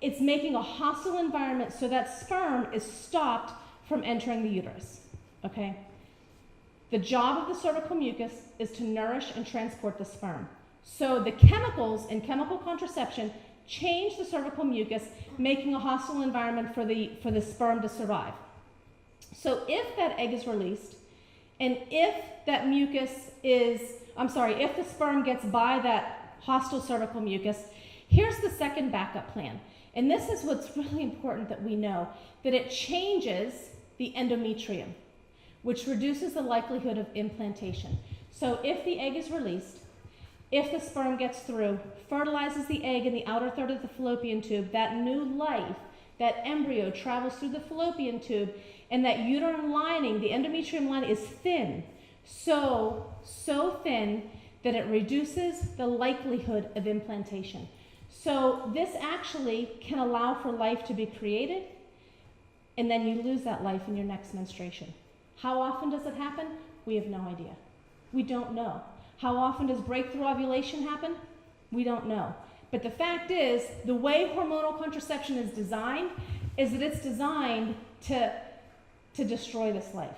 It's making a hostile environment so that sperm is stopped from entering the uterus, okay? The job of the cervical mucus is to nourish and transport the sperm. So the chemicals in chemical contraception change the cervical mucus, making a hostile environment for the sperm to survive. So if that egg is released, and if that mucus if the sperm gets by that hostile cervical mucus, here's the second backup plan. And this is what's really important that we know, that it changes the endometrium, which reduces the likelihood of implantation. So if the egg is released, if the sperm gets through, fertilizes the egg in the outer third of the fallopian tube, that new life, that embryo travels through the fallopian tube, and that uterine lining, the endometrium lining, is thin, so thin that it reduces the likelihood of implantation. So this actually can allow for life to be created, and then you lose that life in your next menstruation. How often does it happen? We have no idea. We don't know. How often does breakthrough ovulation happen? We don't know. But the fact is, the way hormonal contraception is designed is that it's designed to destroy this life.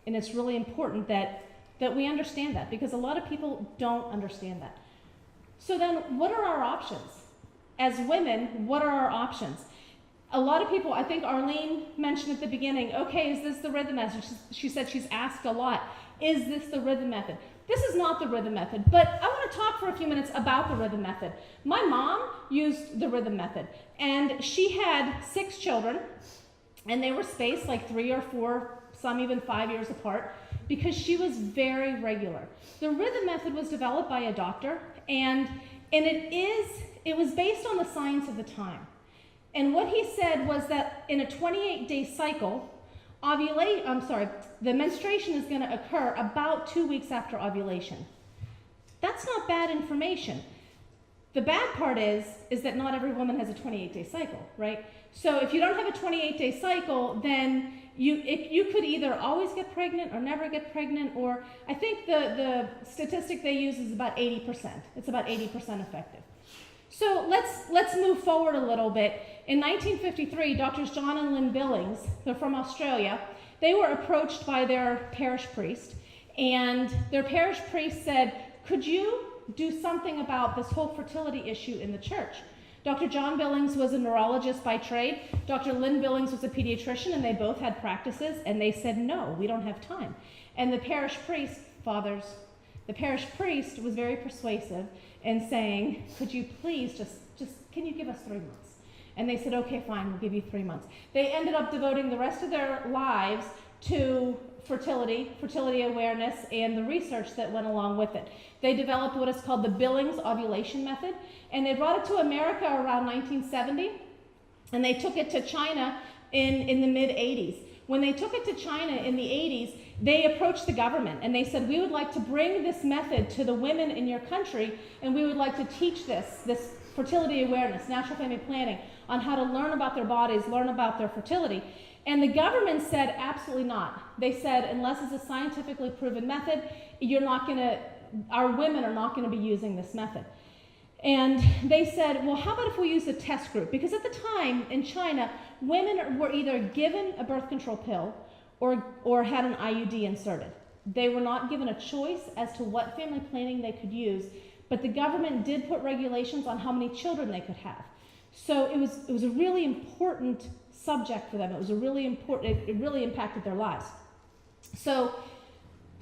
And it's really important that we understand that, because a lot of people don't understand that. So then, what are our options? As women, what are our options? A lot of people, I think Arlene mentioned at the beginning, okay, is this the rhythm method? She said she's asked a lot, is this the rhythm method? This is not the rhythm method, but I want to talk for a few minutes about the rhythm method. My mom used the rhythm method, and she had 6 children, and they were spaced like 3 or 4, some even 5 years apart, because she was very regular. The rhythm method was developed by a doctor, and it was based on the science of the time. And what he said was that in a 28-day cycle, the menstruation is going to occur about 2 weeks after ovulation. That's not bad information. The bad part is that not every woman has a 28-day cycle, right? So if you don't have a 28-day cycle, then you could either always get pregnant or never get pregnant, or I think the statistic they use is about 80%. It's about 80% effective. So let's move forward a little bit. In 1953, Drs. John and Lynn Billings, they're from Australia, they were approached by their parish priest, and their parish priest said, could you do something about this whole fertility issue in the church? Dr. John Billings was a neurologist by trade. Dr. Lynn Billings was a pediatrician, and they both had practices, and they said, no, we don't have time. And the parish priest, the parish priest was very persuasive in saying, could you please just can you give us 3 months? And they said, okay, fine, we'll give you 3 months. They ended up devoting the rest of their lives to fertility awareness, and the research that went along with it. They developed what is called the Billings ovulation method, and they brought it to America around 1970, and they took it to China in the mid-'80s. When they took it to China in the 80s, they approached the government, and they said, we would like to bring this method to the women in your country, and we would like to teach this fertility awareness, natural family planning, on how to learn about their bodies, learn about their fertility. And the government said, absolutely not. They said, unless it's a scientifically proven method, our women are not going to be using this method. And they said, well, how about if we use a test group? Because at the time in China, women were either given a birth control pill or had an IUD inserted. They were not given a choice as to what family planning they could use, but the government did put regulations on how many children they could have. So it was a really important subject for them. It really impacted their lives. So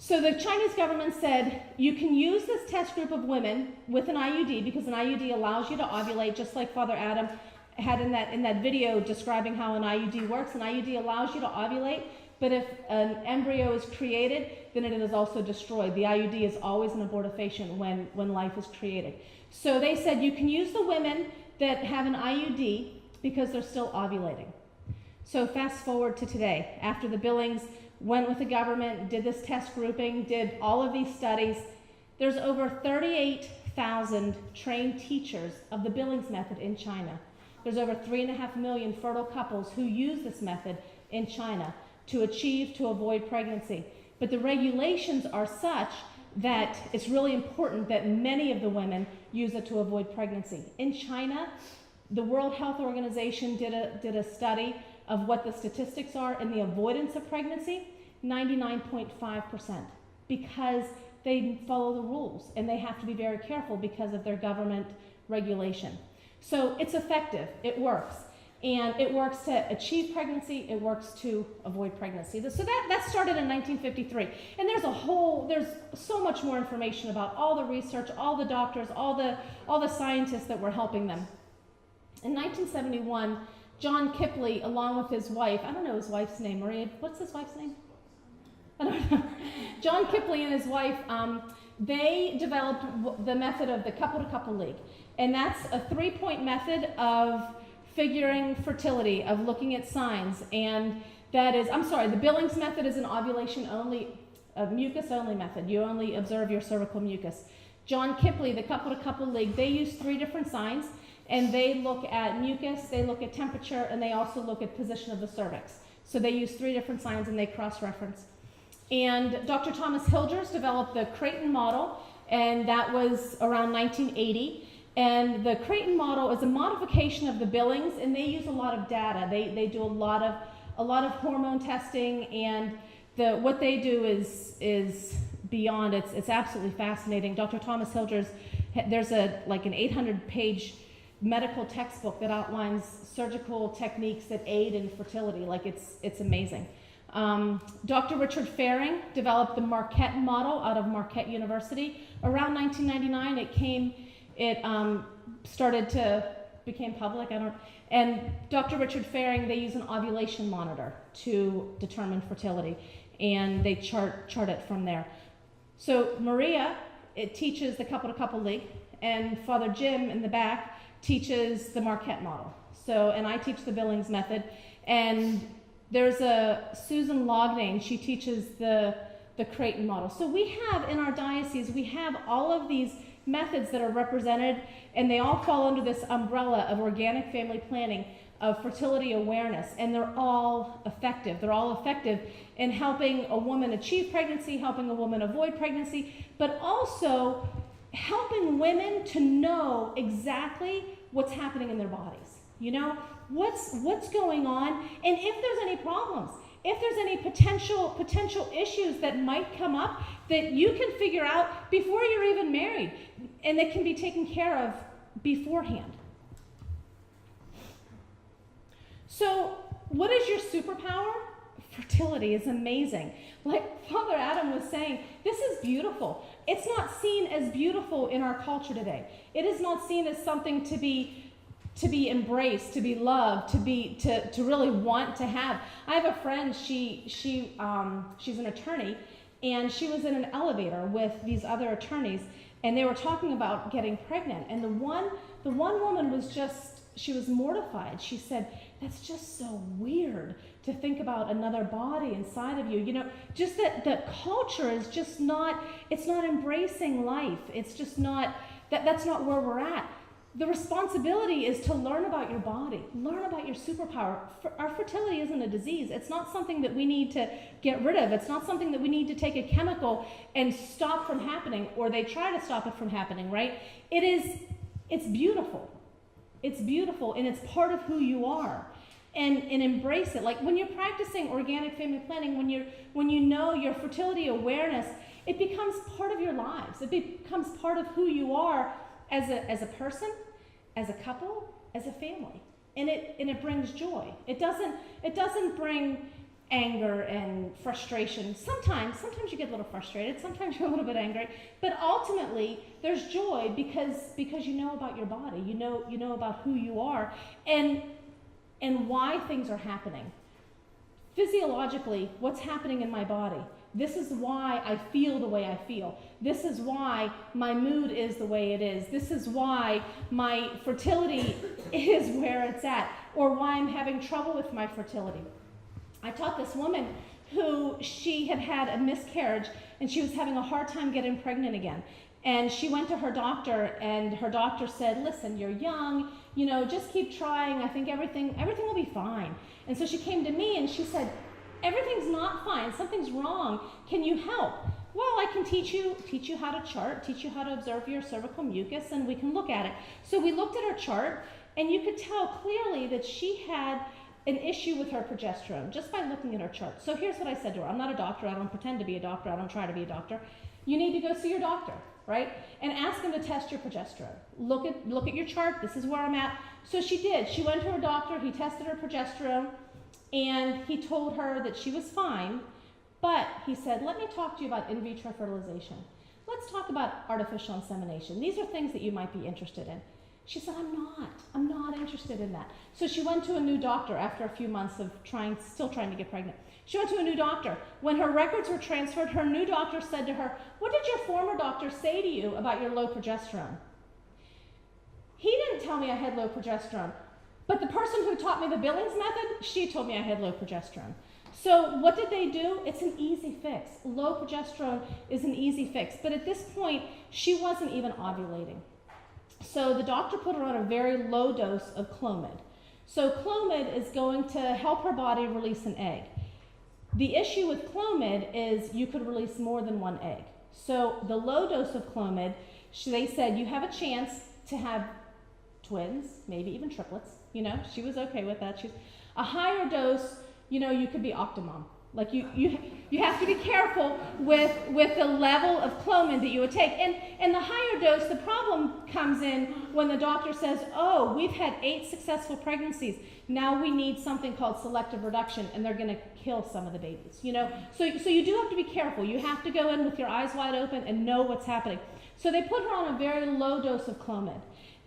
the Chinese government said, you can use this test group of women with an IUD, because an IUD allows you to ovulate, just like Father Adam had in that video describing how an IUD works. An IUD allows you to ovulate, but if an embryo is created, then it is also destroyed. The IUD is always an abortifacient when life is created. So they said you can use the women that have an IUD because they're still ovulating. So fast forward to today, after the Billings went with the government, did this test grouping, did all of these studies, there's over 38,000 trained teachers of the Billings method in China. There's over 3.5 million fertile couples who use this method in China to avoid pregnancy. But the regulations are such that it's really important that many of the women use it to avoid pregnancy. In China, the World Health Organization did a study of what the statistics are in the avoidance of pregnancy, 99.5%, because they follow the rules and they have to be very careful because of their government regulation. So it's effective, it works. And it works to achieve pregnancy, it works to avoid pregnancy. So that started in 1953. And there's so much more information about all the research, all the doctors, all the scientists that were helping them. In 1971, John Kipley, along with his wife, I don't know his wife's name, Maria, what's his wife's name? I don't know. John Kipley and his wife, they developed the method of the couple-to-couple league. And that's a 3-point method of figuring fertility, of looking at signs. And that is, the Billings method is an ovulation only, a mucus only method. You only observe your cervical mucus. John Kipley, the couple-to-couple league, they use 3 different signs. And they look at mucus, they look at temperature, and they also look at position of the cervix. So they use 3 different signs and they cross-reference. And Dr. Thomas Hilgers developed the Creighton model, and that was around 1980. And the Creighton model is a modification of the Billings, and they use a lot of data. They do a lot of hormone testing, and what they do is beyond. It's absolutely fascinating. Dr. Thomas Hilgers, there's an 800-page medical textbook that outlines surgical techniques that aid in fertility. It's amazing. Dr. Richard Faring developed the Marquette model out of Marquette University. Around 1999, became public. And Dr. Richard Faring, they use an ovulation monitor to determine fertility, and they chart it from there. So Maria, it teaches the couple-to-couple league, and Father Jim in the back teaches the Marquette model. And I teach the Billings method, and there's a Susan Lognane, she teaches the Creighton model. So we have in our diocese, we have all of these methods that are represented, and they all fall under this umbrella of organic family planning, of fertility awareness, and they're all effective. They're all effective in helping a woman achieve pregnancy, helping a woman avoid pregnancy, but also helping women to know exactly what's happening in their bodies. You know, what's going on, and if there's any problems, if there's any potential issues that might come up that you can figure out before you're even married, and that can be taken care of beforehand. So, what is your superpower? Fertility is amazing. Like Father Adam was saying, this is beautiful. It's not seen as beautiful in our culture today. It is not seen as something to be embraced, to be loved, to really want to have. I have a friend, she's an attorney, and she was in an elevator with these other attorneys, and they were talking about getting pregnant. And the one woman she was mortified. She said, that's just so weird to think about another body inside of you. You know, just that the culture is just not, it's not embracing life. It's just not, that's not where we're at. The responsibility is to learn about your body, learn about your superpower. Our fertility isn't a disease. It's not something that we need to get rid of. It's not something that we need to take a chemical and stop from happening, or they try to stop it from happening, right? It's beautiful. It's beautiful, and it's part of who you are. And embrace it. Like when you're practicing organic family planning, when you know your fertility awareness, it becomes part of your lives. It becomes part of who you are as a person, as a couple, as a family. And it brings joy. It doesn't bring anger and frustration. Sometimes you get a little frustrated, sometimes you're a little bit angry, but ultimately there's joy because you know about your body, you know about who you are and why things are happening. Physiologically, what's happening in my body? This is why I feel the way I feel. This is why my mood is the way it is. This is why my fertility is where it's at, or why I'm having trouble with my fertility. I taught this woman who she had had a miscarriage and she was having a hard time getting pregnant again. And she went to her doctor, and her doctor said, listen, you're young, just keep trying. I think everything will be fine. And so she came to me and she said, everything's not fine. Something's wrong. Can you help? Well, I can teach you how to chart, teach you how to observe your cervical mucus, and we can look at it. So we looked at her chart, and you could tell clearly that she had an issue with her progesterone just by looking at her chart. So here's what I said to her. I'm not a doctor. I don't pretend to be a doctor. I don't try to be a doctor. You need to go see your doctor, right? And ask him to test your progesterone. Look at your chart. This is where I'm at. So she did. She went to her doctor. He tested her progesterone, and he told her that she was fine. But he said, let me talk to you about in vitro fertilization. Let's talk about artificial insemination. These are things that you might be interested in. She said, I'm not interested in that. So she went to a new doctor after a few months of still trying to get pregnant. She went to a new doctor. When her records were transferred, her new doctor said to her, what did your former doctor say to you about your low progesterone? He didn't tell me I had low progesterone, but the person who taught me the Billings method, she told me I had low progesterone. So what did they do? It's an easy fix. Low progesterone is an easy fix. But at this point, she wasn't even ovulating. So the doctor put her on a very low dose of Clomid. So Clomid is going to help her body release an egg. The issue with Clomid is you could release more than one egg. So the low dose of Clomid, they said you have a chance to have twins, maybe even triplets. She was okay with that. A higher dose, you could be octomom. Like you have to be careful with the level of Clomid that you would take. And the higher dose, the problem comes in when the doctor says, oh, we've had 8 successful pregnancies. Now we need something called selective reduction, and they're going to kill some of the babies. So you do have to be careful. You have to go in with your eyes wide open and know what's happening. So they put her on a very low dose of Clomid.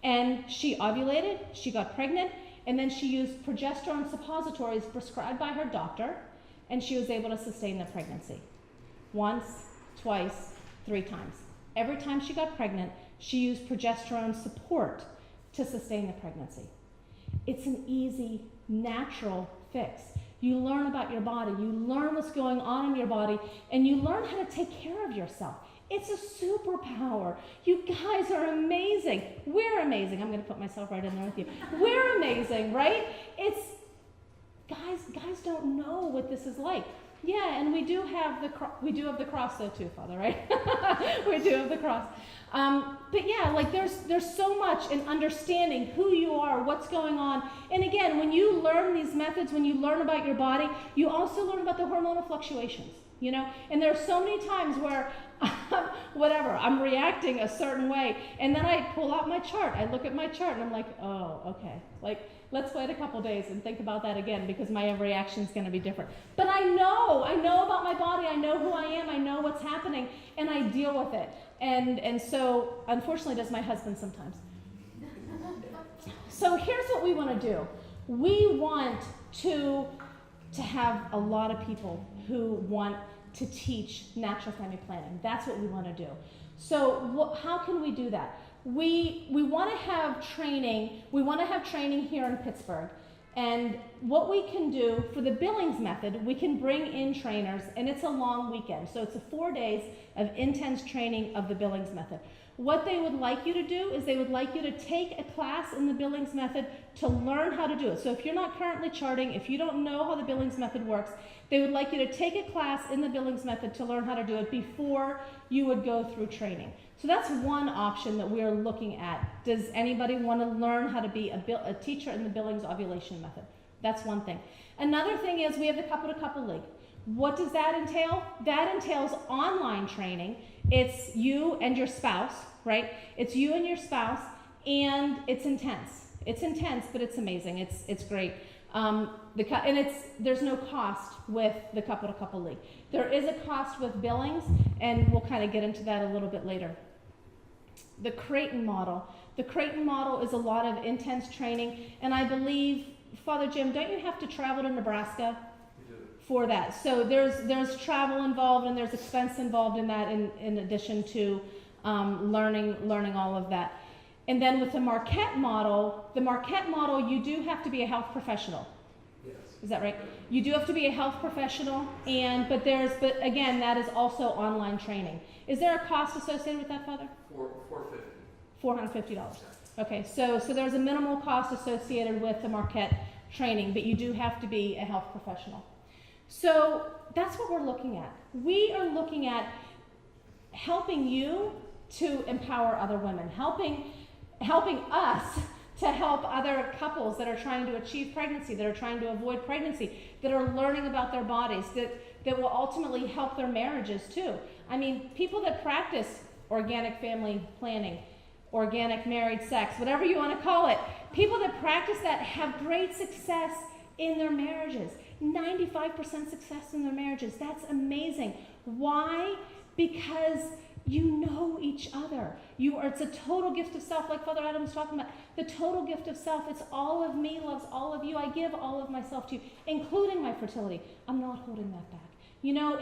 And she ovulated, she got pregnant, and then she used progesterone suppositories prescribed by her doctor, and she was able to sustain the pregnancy. Once, twice, 3 times. Every time she got pregnant, she used progesterone support to sustain the pregnancy. It's an easy, natural fix. You learn about your body, you learn what's going on in your body, and you learn how to take care of yourself. It's a superpower. You guys are amazing. We're amazing. I'm going to put myself right in there with you. We're amazing, right? Guys don't know what this is like. Yeah, and we do have the cross though too, Father, right? We do have the cross. But yeah, like there's so much in understanding who you are, what's going on. And again, when you learn these methods, when you learn about your body, you also learn about the hormonal fluctuations, And there are so many times where I'm reacting a certain way, and then I pull out my chart. I look at my chart and I'm like, oh, okay. Like, let's wait a couple days and think about that again, because my reaction is going to be different. But I know about my body. I know who I am. I know what's happening, and I deal with it. And so, unfortunately, does my husband sometimes. So here's what we want to do. We want to have a lot of people who want to teach natural family planning. That's what we want to do. So how can we do that? We want to have training. We want to have training here in Pittsburgh. And what we can do for the Billings method, we can bring in trainers, and it's a long weekend. So it's 4 days of intense training of the Billings method. What they would like you to do is they would like you to take a class in the Billings method to learn how to do it. So if you're not currently charting, if you don't know how the Billings method works, they would like you to take a class in the Billings method to learn how to do it before you would go through training. So that's one option that we're looking at. Does anybody want to learn how to be a teacher in the Billings ovulation method? That's one thing. Another thing is we have the couple to couple league. What does that entail? That entails online training. It's you and your spouse, right? It's you and your spouse, and it's intense. It's intense, but it's amazing. It's great. There's no cost with the couple to couple league. There is a cost with Billings, and we'll kind of get into that a little bit later. The Creighton model. The Creighton model is a lot of intense training, and I believe, Father Jim, don't you have to travel to Nebraska for that. So there's travel involved and there's expense involved in that in addition to learning all of that. And then with the Marquette model, you do have to be a health professional. Yes. Is that right? You do have to be a health professional, but again, that is also online training. Is there a cost associated with that, Father? $450. $450. Okay, so there's a minimal cost associated with the Marquette training, but you do have to be a health professional. So that's what we're looking at. We are looking at helping you to empower other women, helping us to help other couples that are trying to achieve pregnancy, that are trying to avoid pregnancy, that are learning about their bodies, that will ultimately help their marriages too. I mean, people that practice organic family planning, organic married sex, whatever you want to call it, people that practice that have great success in their marriages. 95% success in their marriages. That's amazing. Why? Because you know each other. It's a total gift of self, like Father Adam was talking about. The total gift of self. It's all of me loves all of you. I give all of myself to you, including my fertility. I'm not holding that back. You know,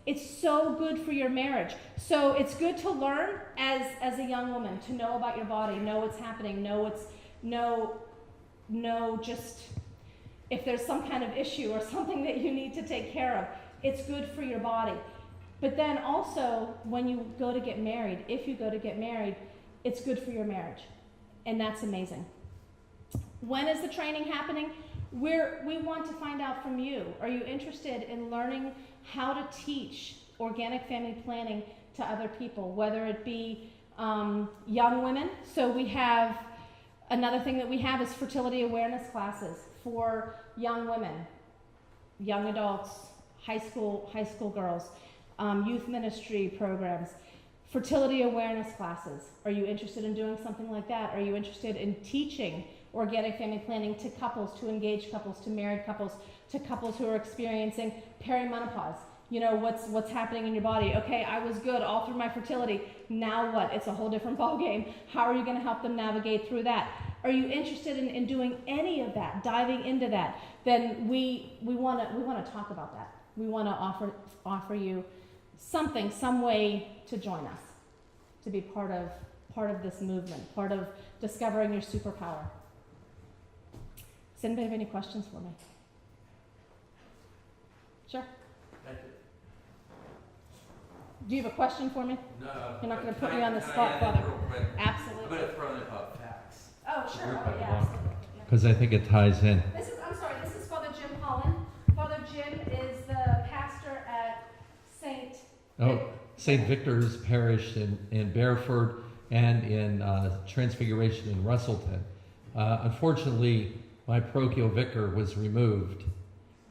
it's so good for your marriage. So it's good to learn as a young woman, to know about your body, know what's happening, know just if there's some kind of issue or something that you need to take care of. It's good for your body. But then also, when you go to get married, if you go to get married, it's good for your marriage. And that's amazing. When is the training happening? We want to find out from you. Are you interested in learning how to teach organic family planning to other people, whether it be young women? So we have, another thing that we have is fertility awareness classes for young women, young adults, high school girls, youth ministry programs, fertility awareness classes. Are you interested in doing something like that? Are you interested in teaching organic family planning to couples, to engaged couples, to married couples, to couples who are experiencing perimenopause? You know, what's happening in your body? Okay, I was good all through my fertility. Now what? It's a whole different ballgame. How are you going to help them navigate through that? Are you interested in doing any of that, diving into that? Then we want to talk about that. We want to offer you something, some way to join us, to be part of this movement, part of discovering your superpower. Does anybody have any questions for me? Sure. Thank you. Do you have a question for me? No. You're not going to put me on the spot, Father. I'm going to throw in facts. Oh, sure. Oh, yeah, absolutely. Because I think it ties in. This is Father Jim Holland. Father Jim is the pastor at St. Victor's Parish in Bareford and in Transfiguration in Russellton. Unfortunately, my parochial vicar was removed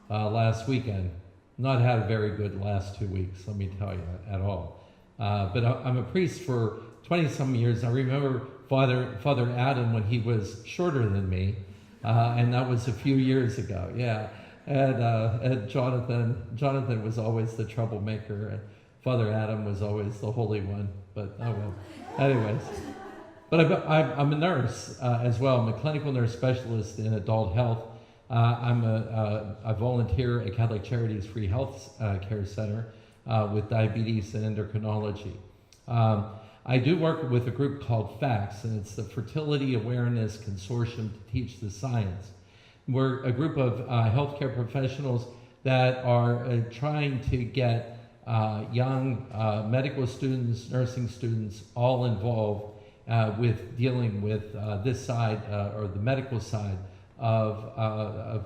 last weekend. Not had a very good last 2 weeks, let me tell you, at all. But I'm a priest for 20-some years. I remember Father Adam when he was shorter than me, and that was a few years ago, yeah. And Jonathan was always the troublemaker, and Father Adam was always the holy one, but oh well. Anyways. But I'm a nurse as well. I'm a clinical nurse specialist in adult health. I volunteer at Catholic Charities Free Health Care Center with diabetes and endocrinology. I do work with a group called FACTS, and it's the Fertility Awareness Consortium to Teach the Science. We're a group of healthcare professionals that are trying to get young medical students, nursing students, all involved with dealing with this side or the medical side of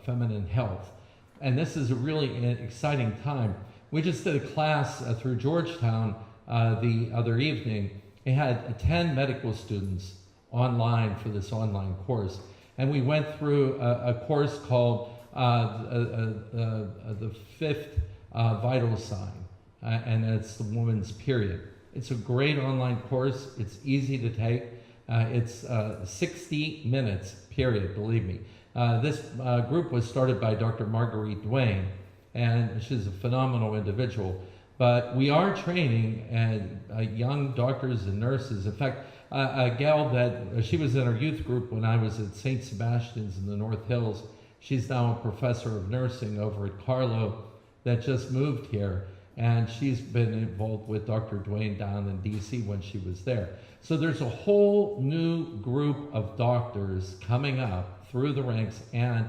feminine health. And this is a really exciting time. We just did a class through Georgetown the other evening. It had 10 medical students online for this online course. And we went through a course called the fifth vital sign, and it's the woman's period. It's a great online course. It's easy to take. It's 60 minutes, period, believe me. This group was started by Dr. Marguerite Duane, and she's a phenomenal individual. But we are training young doctors and nurses. In fact, a gal that, she was in our youth group when I was at St. Sebastian's in the North Hills, She's now a professor of nursing over at Carlo that just moved here, and she's been involved with Dr. Dwayne down in DC when she was there. So there's a whole new group of doctors coming up through the ranks, and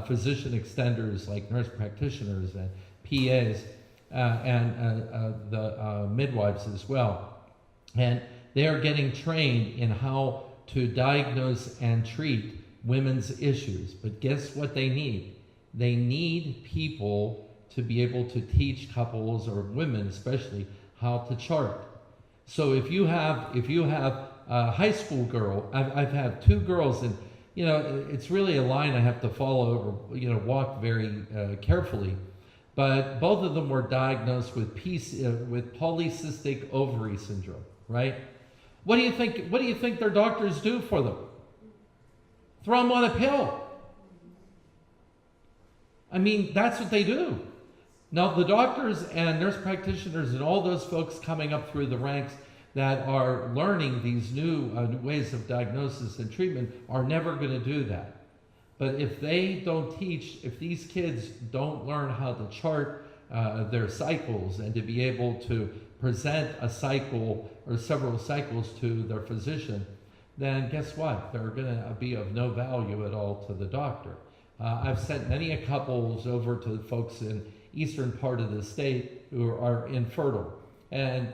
physician extenders like nurse practitioners and PAs and the midwives as well. And they are getting trained in how to diagnose and treat women's issues. But guess what they need? They need people to be able to teach couples, or women especially, how to chart. So if you have a high school girl, I've had two girls, and it's really a line I have to follow, or walk very carefully. But both of them were diagnosed with polycystic ovary syndrome, right? What do you think their doctors do for them? Throw them on a pill. I mean, that's what they do. Now, the doctors and nurse practitioners and all those folks coming up through the ranks that are learning these new ways of diagnosis and treatment are never going to do that. But if they don't teach, if these kids don't learn how to chart their cycles and to be able to present a cycle or several cycles to their physician, then guess what? They're going to be of no value at all to the doctor. I've sent many a couples over to folks in eastern part of the state who are infertile, and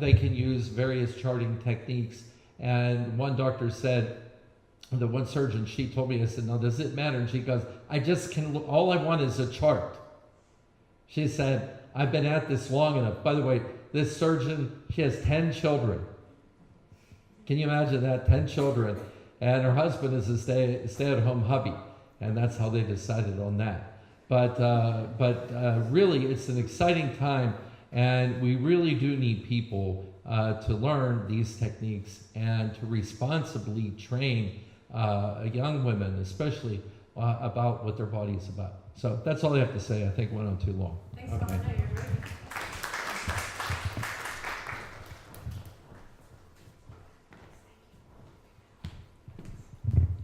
they can use various charting techniques. And one doctor said, the one surgeon, she told me, I said, no, does it matter? And she goes, all I want is a chart. She said, I've been at this long enough. By the way, this surgeon, she has 10 children. Can you imagine that? 10 children. And her husband is a stay-at-home hubby. And that's how they decided on that. But really, it's an exciting time. And we really do need people to learn these techniques and to responsibly train young women, especially, about what their body is about. So that's all I have to say. I think it went on too long. Thanks, Okay. Donna. You're great.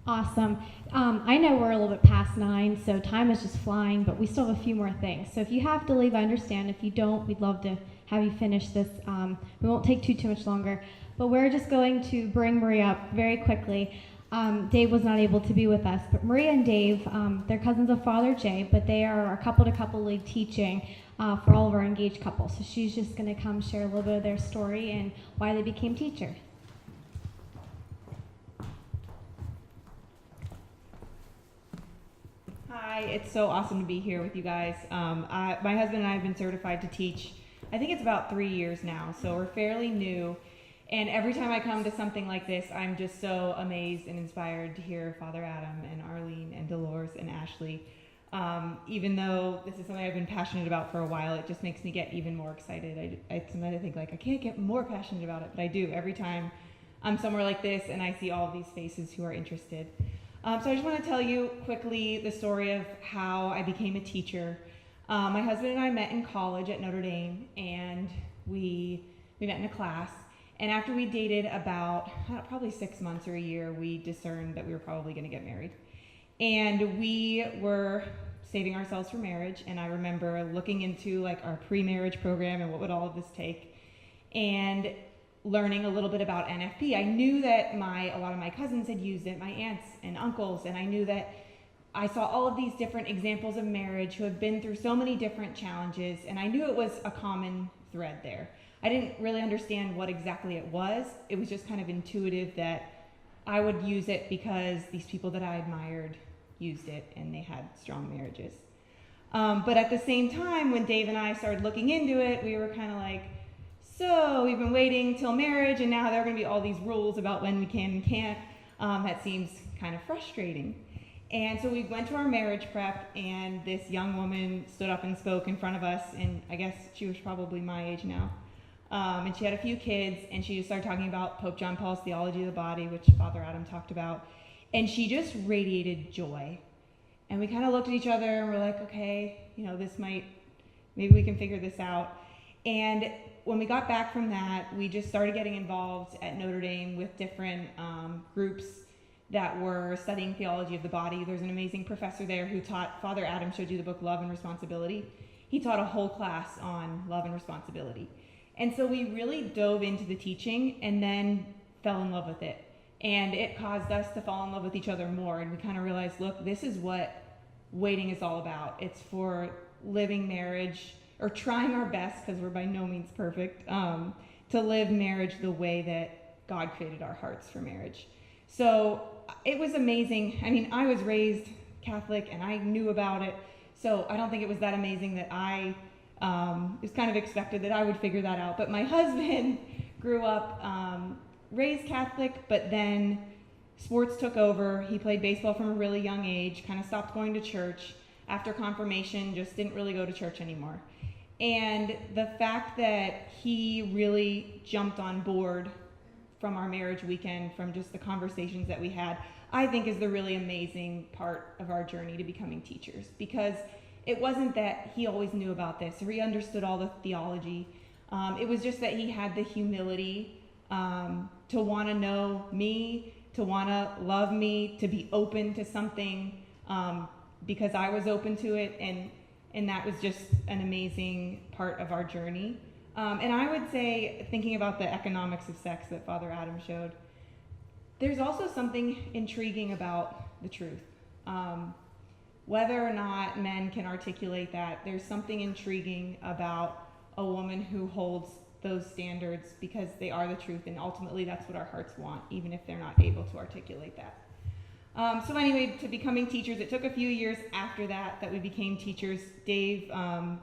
Awesome. I know we're a little bit past 9, so time is just flying, but we still have a few more things. So if you have to leave, I understand. If you don't, we'd love to have you finish this. We won't take too much longer, but we're just going to bring Maria up very quickly. Dave was not able to be with us, but Maria and Dave, they're cousins of Father Jay, but they are a couple-to-couple league teaching for all of our engaged couples. So she's just going to come share a little bit of their story and why they became teachers. Hi, it's so awesome to be here with you guys. My husband and I have been certified to teach, I think it's about 3 years now, so we're fairly new. And every time I come to something like this, I'm just so amazed and inspired to hear Father Adam and Arlene and Dolores and Ashley. Even though this is something I've been passionate about for a while, it just makes me get even more excited. Sometimes I think, like, I can't get more passionate about it, but I do every time I'm somewhere like this and I see all of these faces who are interested. So I just want to tell you quickly the story of how I became a teacher. My husband and I met in college at Notre Dame, and we met in a class. And after we dated about probably 6 months or a year, we discerned that we were probably going to get married. And we were saving ourselves for marriage. And I remember looking into like our pre-marriage program and what would all of this take, and learning a little bit about NFP. I knew that a lot of my cousins had used it, my aunts and uncles, and I knew that I saw all of these different examples of marriage who have been through so many different challenges, and I knew it was a common thread there. I didn't really understand what exactly it was. It was just kind of intuitive that I would use it because these people that I admired used it and they had strong marriages. But at the same time, when Dave and I started looking into it, we were kind of like, so we've been waiting till marriage, and now there are going to be all these rules about when we can and can't. That seems kind of frustrating. And so we went to our marriage prep, and this young woman stood up and spoke in front of us, and I guess she was probably my age now. And she had a few kids, and she just started talking about Pope John Paul's theology of the body, which Father Adam talked about. And she just radiated joy. And we kind of looked at each other, and we're like, okay, maybe we can figure this out. And when we got back from that, we just started getting involved at Notre Dame with different groups that were studying theology of the body. There's an amazing professor there who taught, Father Adam showed you the book Love and Responsibility. He taught a whole class on love and responsibility. And so we really dove into the teaching and then fell in love with it. And it caused us to fall in love with each other more. And we kind of realized, look, this is what waiting is all about. It's for living marriage, or trying our best, because we're by no means perfect, to live marriage the way that God created our hearts for marriage. So it was amazing. I mean, I was raised Catholic and I knew about it. So I don't think it was that amazing that it was kind of expected that I would figure that out. But my husband grew up raised Catholic, but then sports took over. He played baseball from a really young age, kind of stopped going to church. After confirmation, just didn't really go to church anymore. And the fact that he really jumped on board from our marriage weekend, from just the conversations that we had, I think is the really amazing part of our journey to becoming teachers. Because it wasn't that he always knew about this or he understood all the theology. It was just that he had the humility to want to know me, to want to love me, to be open to something because I was open to it. And that was just an amazing part of our journey. And I would say, thinking about the economics of sex that Father Adam showed, there's also something intriguing about the truth. Whether or not men can articulate that, there's something intriguing about a woman who holds those standards because they are the truth, and ultimately that's what our hearts want, even if they're not able to articulate that. So anyway, to becoming teachers, it took a few years after that we became teachers. Dave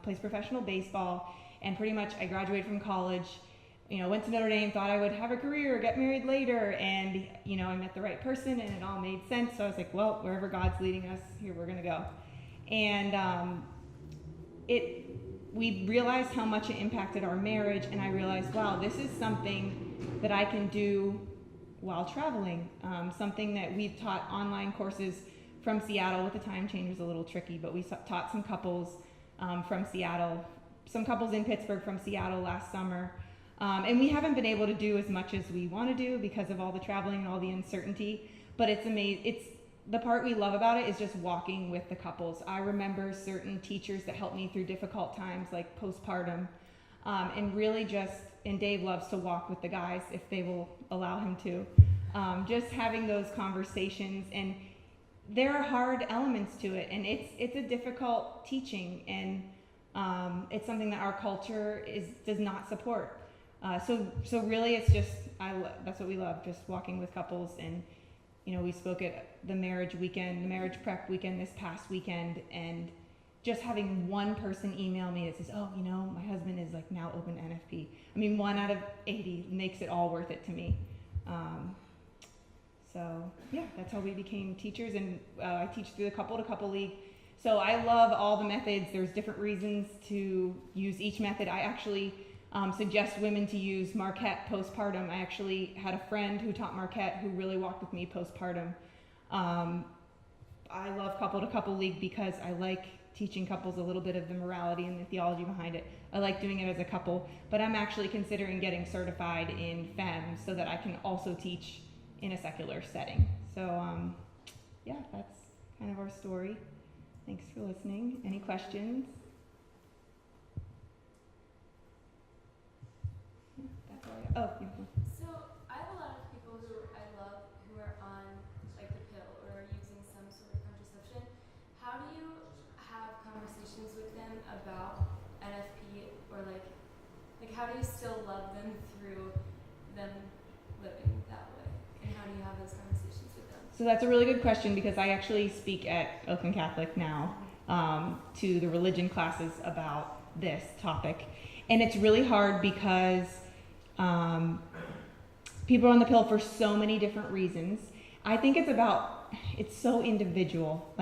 plays professional baseball, and pretty much I graduated from college, went to Notre Dame, thought I would have a career, get married later, and I met the right person and it all made sense. So I was like, well, wherever God's leading us, here we're gonna go. And we realized how much it impacted our marriage, and I realized, wow, this is something that I can do while traveling. Something that we've taught online courses from Seattle. With the time change was a little tricky, but we taught some couples from Seattle, some couples in Pittsburgh from Seattle last summer. And we haven't been able to do as much as we want to do because of all the traveling and all the uncertainty, but it's amazing. The part we love about it is just walking with the couples. I remember certain teachers that helped me through difficult times like postpartum, and really and Dave loves to walk with the guys if they will allow him to. Just having those conversations, and there are hard elements to it, and it's a difficult teaching, and it's something that our culture does not support. So really it's just, that's what we love, just walking with couples. And we spoke at the marriage prep weekend this past weekend, and just having one person email me that says, oh, my husband is like now open to NFP. I mean, 1 out of 80 makes it all worth it to me. So yeah, that's how we became teachers, and I teach through the Couple to Couple League. So I love all the methods. There's different reasons to use each method. I actually suggest women to use Marquette postpartum. I actually had a friend who taught Marquette who really walked with me postpartum. I love Couple to Couple League because I like teaching couples a little bit of the morality and the theology behind it. I like doing it as a couple, but I'm actually considering getting certified in FEM so that I can also teach in a secular setting. So yeah, that's kind of our story. Thanks for listening. Any questions? Oh, yeah. So I have a lot of people who I love who are on like the pill or are using some sort of contraception. How do you have conversations with them about NFP, or like how do you still love them through them living that way? And how do you have those conversations with them? So that's a really good question, because I actually speak at Oakland Catholic now to the religion classes about this topic. And it's really hard because people are on the pill for so many different reasons. I think it's so individual.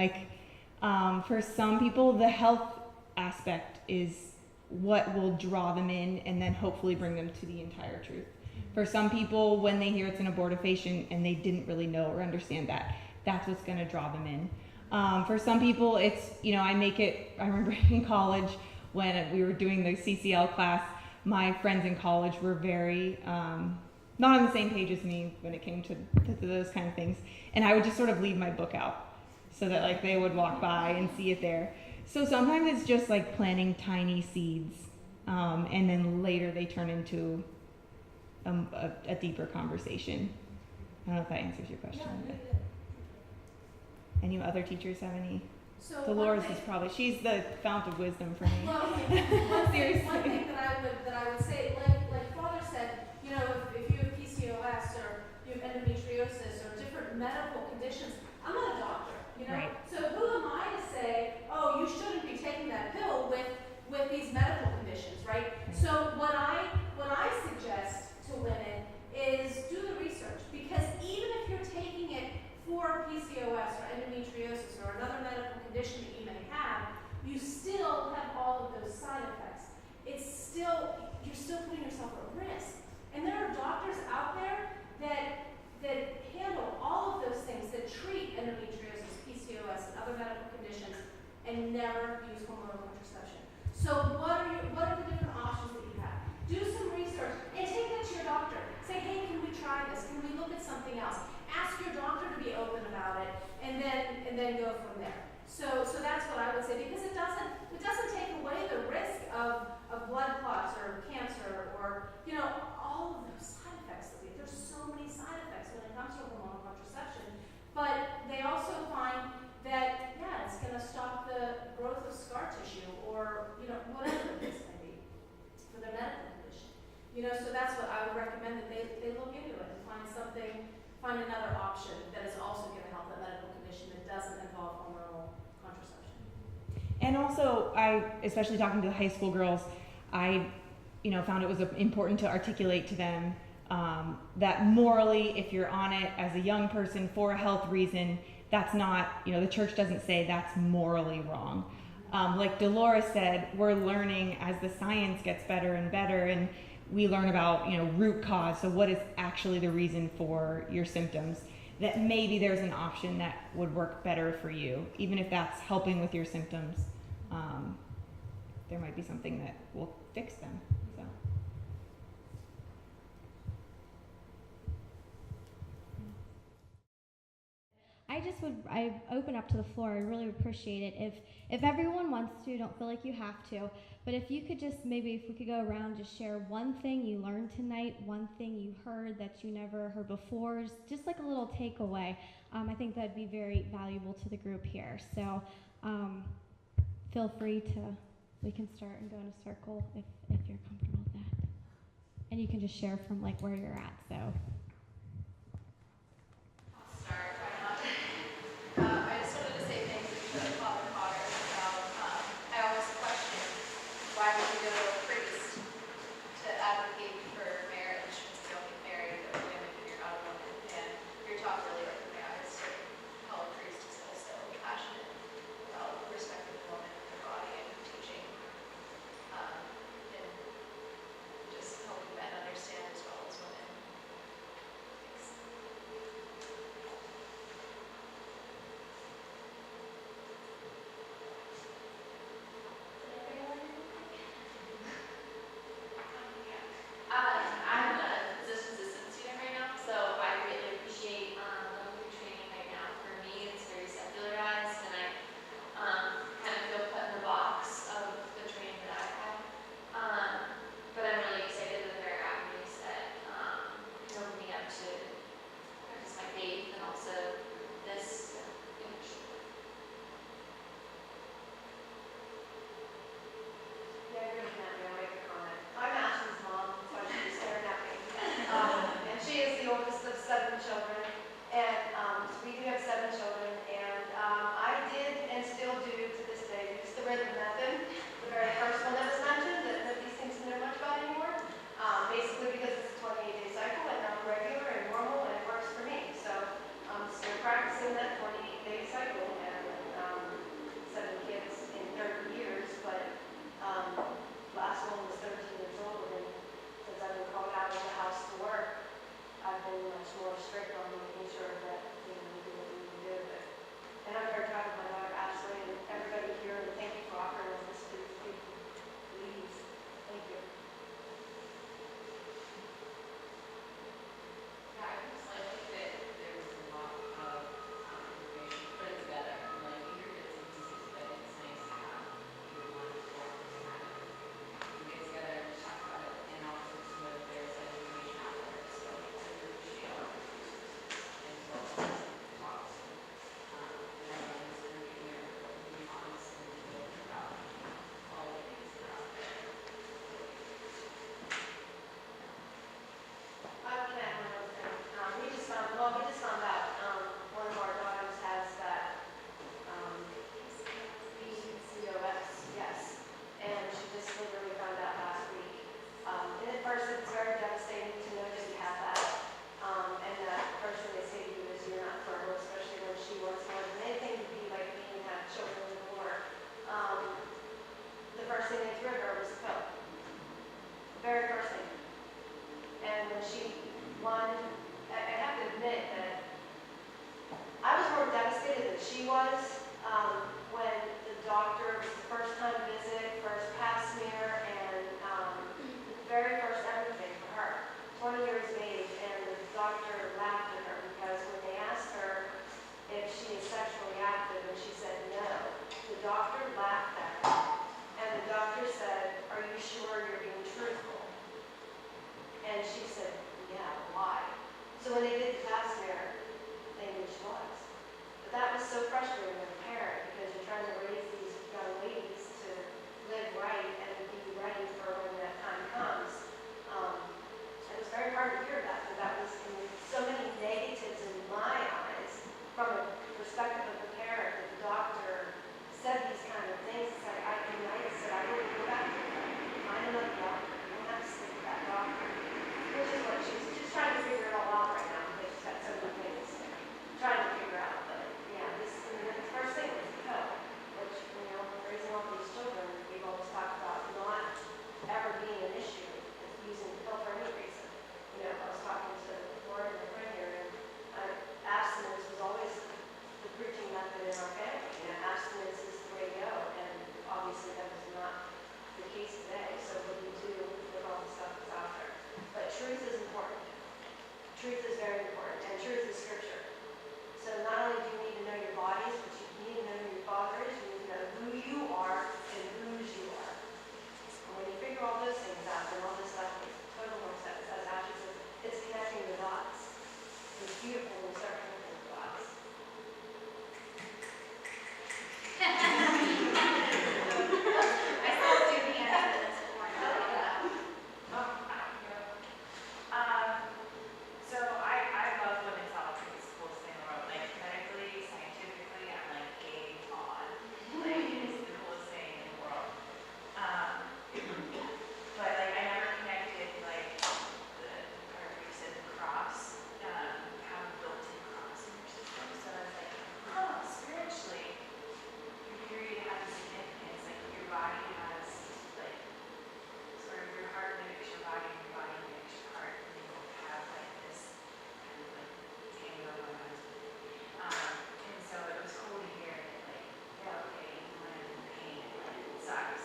For some people, the health aspect is what will draw them in and then hopefully bring them to the entire truth. For some people, when they hear it's an abortifacient and they didn't really know or understand that's what's going to draw them in. For some people, it's, I remember in college when we were doing the CCL class, my friends in college were very, not on the same page as me when it came to those kind of things. And I would just sort of leave my book out so that like they would walk by and see it there. So sometimes it's just like planting tiny seeds, and then later they turn into a deeper conversation. I don't know if that answers your question. Yeah, Any other teachers have any? So Dolores is probably, she's the fount of wisdom for me. Well, Seriously. one thing that I would say, like Father said, you know, if you have PCOS or you have endometriosis or different medical conditions, I'm not a doctor, you know. Right. So who am I to say, oh, you shouldn't be taking that pill with these medical conditions, right? So what I suggest to women is do the research, because even if you're taking it for PCOS or endometriosis or another medical condition that you may have, you still have all of those side effects. You're still putting yourself at risk. And there are doctors out there that handle all of those things, that treat endometriosis, PCOS, and other medical conditions, and never use hormonal contraception. So what are the different options that you have? Do some research and take that to your doctor. Say, hey, can we try this? Can we look at something else? Ask your doctor to be open about it, and then go from there. So that's what I would say, because it doesn't take away the risk of blood clots or cancer or, you know, all of those side effects. There's so many side effects when it comes to hormonal contraception, but they also find that, yeah, it's going to stop the growth of scar tissue or, you know, whatever it is may be for their medical condition. You know, so that's what I would recommend, that they look into it and find another option that is also going to help that medical condition that doesn't involve hormonal contraception. And also, especially talking to the high school girls, I found it was important to articulate to them that morally, if you're on it as a young person for a health reason, that's not, the church doesn't say that's morally wrong. Like Dolores said, we're learning as the science gets better and better, and we learn about, root cause. So what is actually the reason for your symptoms? That maybe there's an option that would work better for you, even if that's helping with your symptoms. There might be something that will fix them. So. I open up to the floor. I really appreciate it. If everyone wants to, don't feel like you have to, but if you could just, maybe if we could go around, just share one thing you learned tonight, one thing you heard that you never heard before, just like a little takeaway. I think that'd be very valuable to the group here. So feel free to, we can start and go in a circle if you're comfortable with that. And you can just share from like where you're at, so. I just wanted to say thank you to Father Potter about, I always question, why would you go to a priest to advocate for marriage when you don't get married, or women when you're not a woman? And your talk really opened my eyes to how a priest is also passionate about respecting the woman and her body and teaching, and just helping men understand as well as women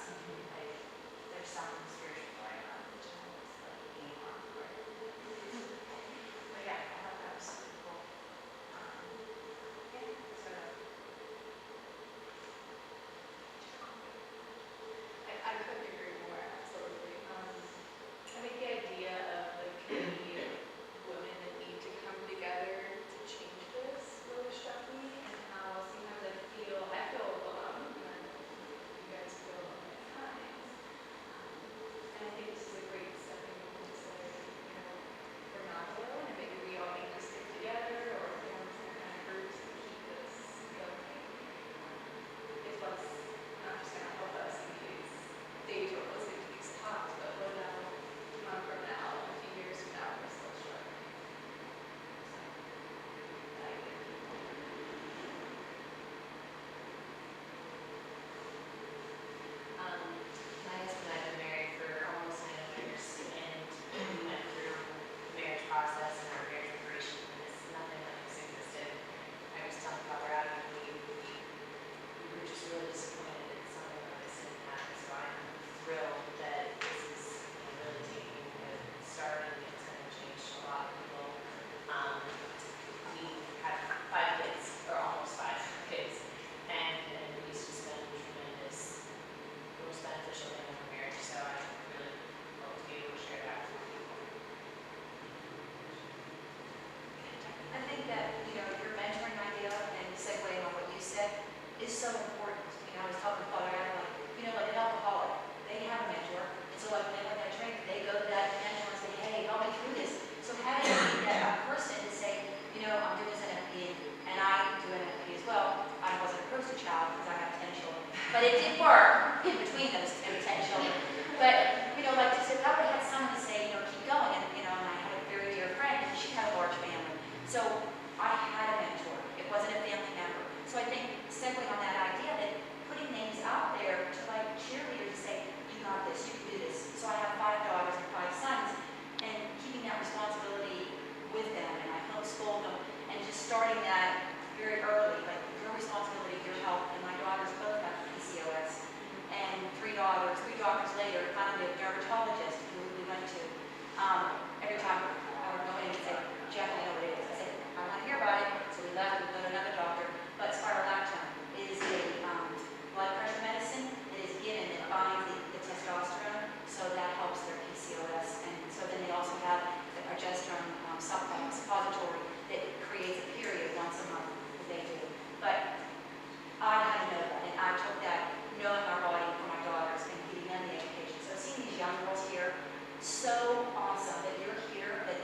something like there's something spiritual going on, which I was like game on for it. But yeah, I thought that was super cool. Yeah, so I couldn't agree more, absolutely. I think the idea of the community of women that need to come together to change this really struck me, and how sometimes I feel alone, and you guys feel alone at times. And I think this is a great stepping point to say, we're not alone, and maybe we all need to stick together or form some kind of groups to keep this going. It's what's not just going to help us in these days we're listening to these talks, but what about a month from now, a few years from now, we're still struggling. So, I agree. My husband and I have been married for almost 9 years, and we went through the marriage process and our marriage preparation, and it's nothing like this existed. I was telling Father Adam, we were just really disappointed that something like this didn't happen, so I'm thrilled that this is really taking a start, and it's going to change a lot of people. We had 5 kids, or almost 5 kids, and he's just been tremendous, most beneficial thing in our marriage, so I really hope to be able to share that with people. I think that, your mentoring idea and segueing on what you said is so important. I was talking to Father Adam, like an alcoholic, they have a mentor. And so like when they have that training, they go to that mentor and say, hey, help me through this. So having that person to say, I'm doing this NFP and I do NFP as well. I wasn't a poster child because I have 10 children. But it did work in between those 10 children. But, like to say, God had someone to say, keep going. And, and I had a very dear friend and she had a large family. So I had a mentor. It wasn't a family member. So I think segueing on that idea that putting names out there to like cheerleaders to say, you got this, you can do this. So I have 5 daughters and 5 sons, and keeping that responsibility with them, and I homeschool them, and just starting that very early, like your responsibility, your health. And my daughters both have PCOS, and 3 daughters later, finally a dermatologist who we went to. Every time I would go in and say, Jeff, I know what it is. I said, I want to hear about it. So we left, we go to another doctor. But spirolactone is a blood pressure medicine that is given that binds the testosterone, so that helps their PCOS. And so then they also have the progesterone suppository that creates a period once a month that they do. But I had to know that, and I took that knowing my body for my daughters and giving them the education. So seeing these young girls here, so awesome that you're here, that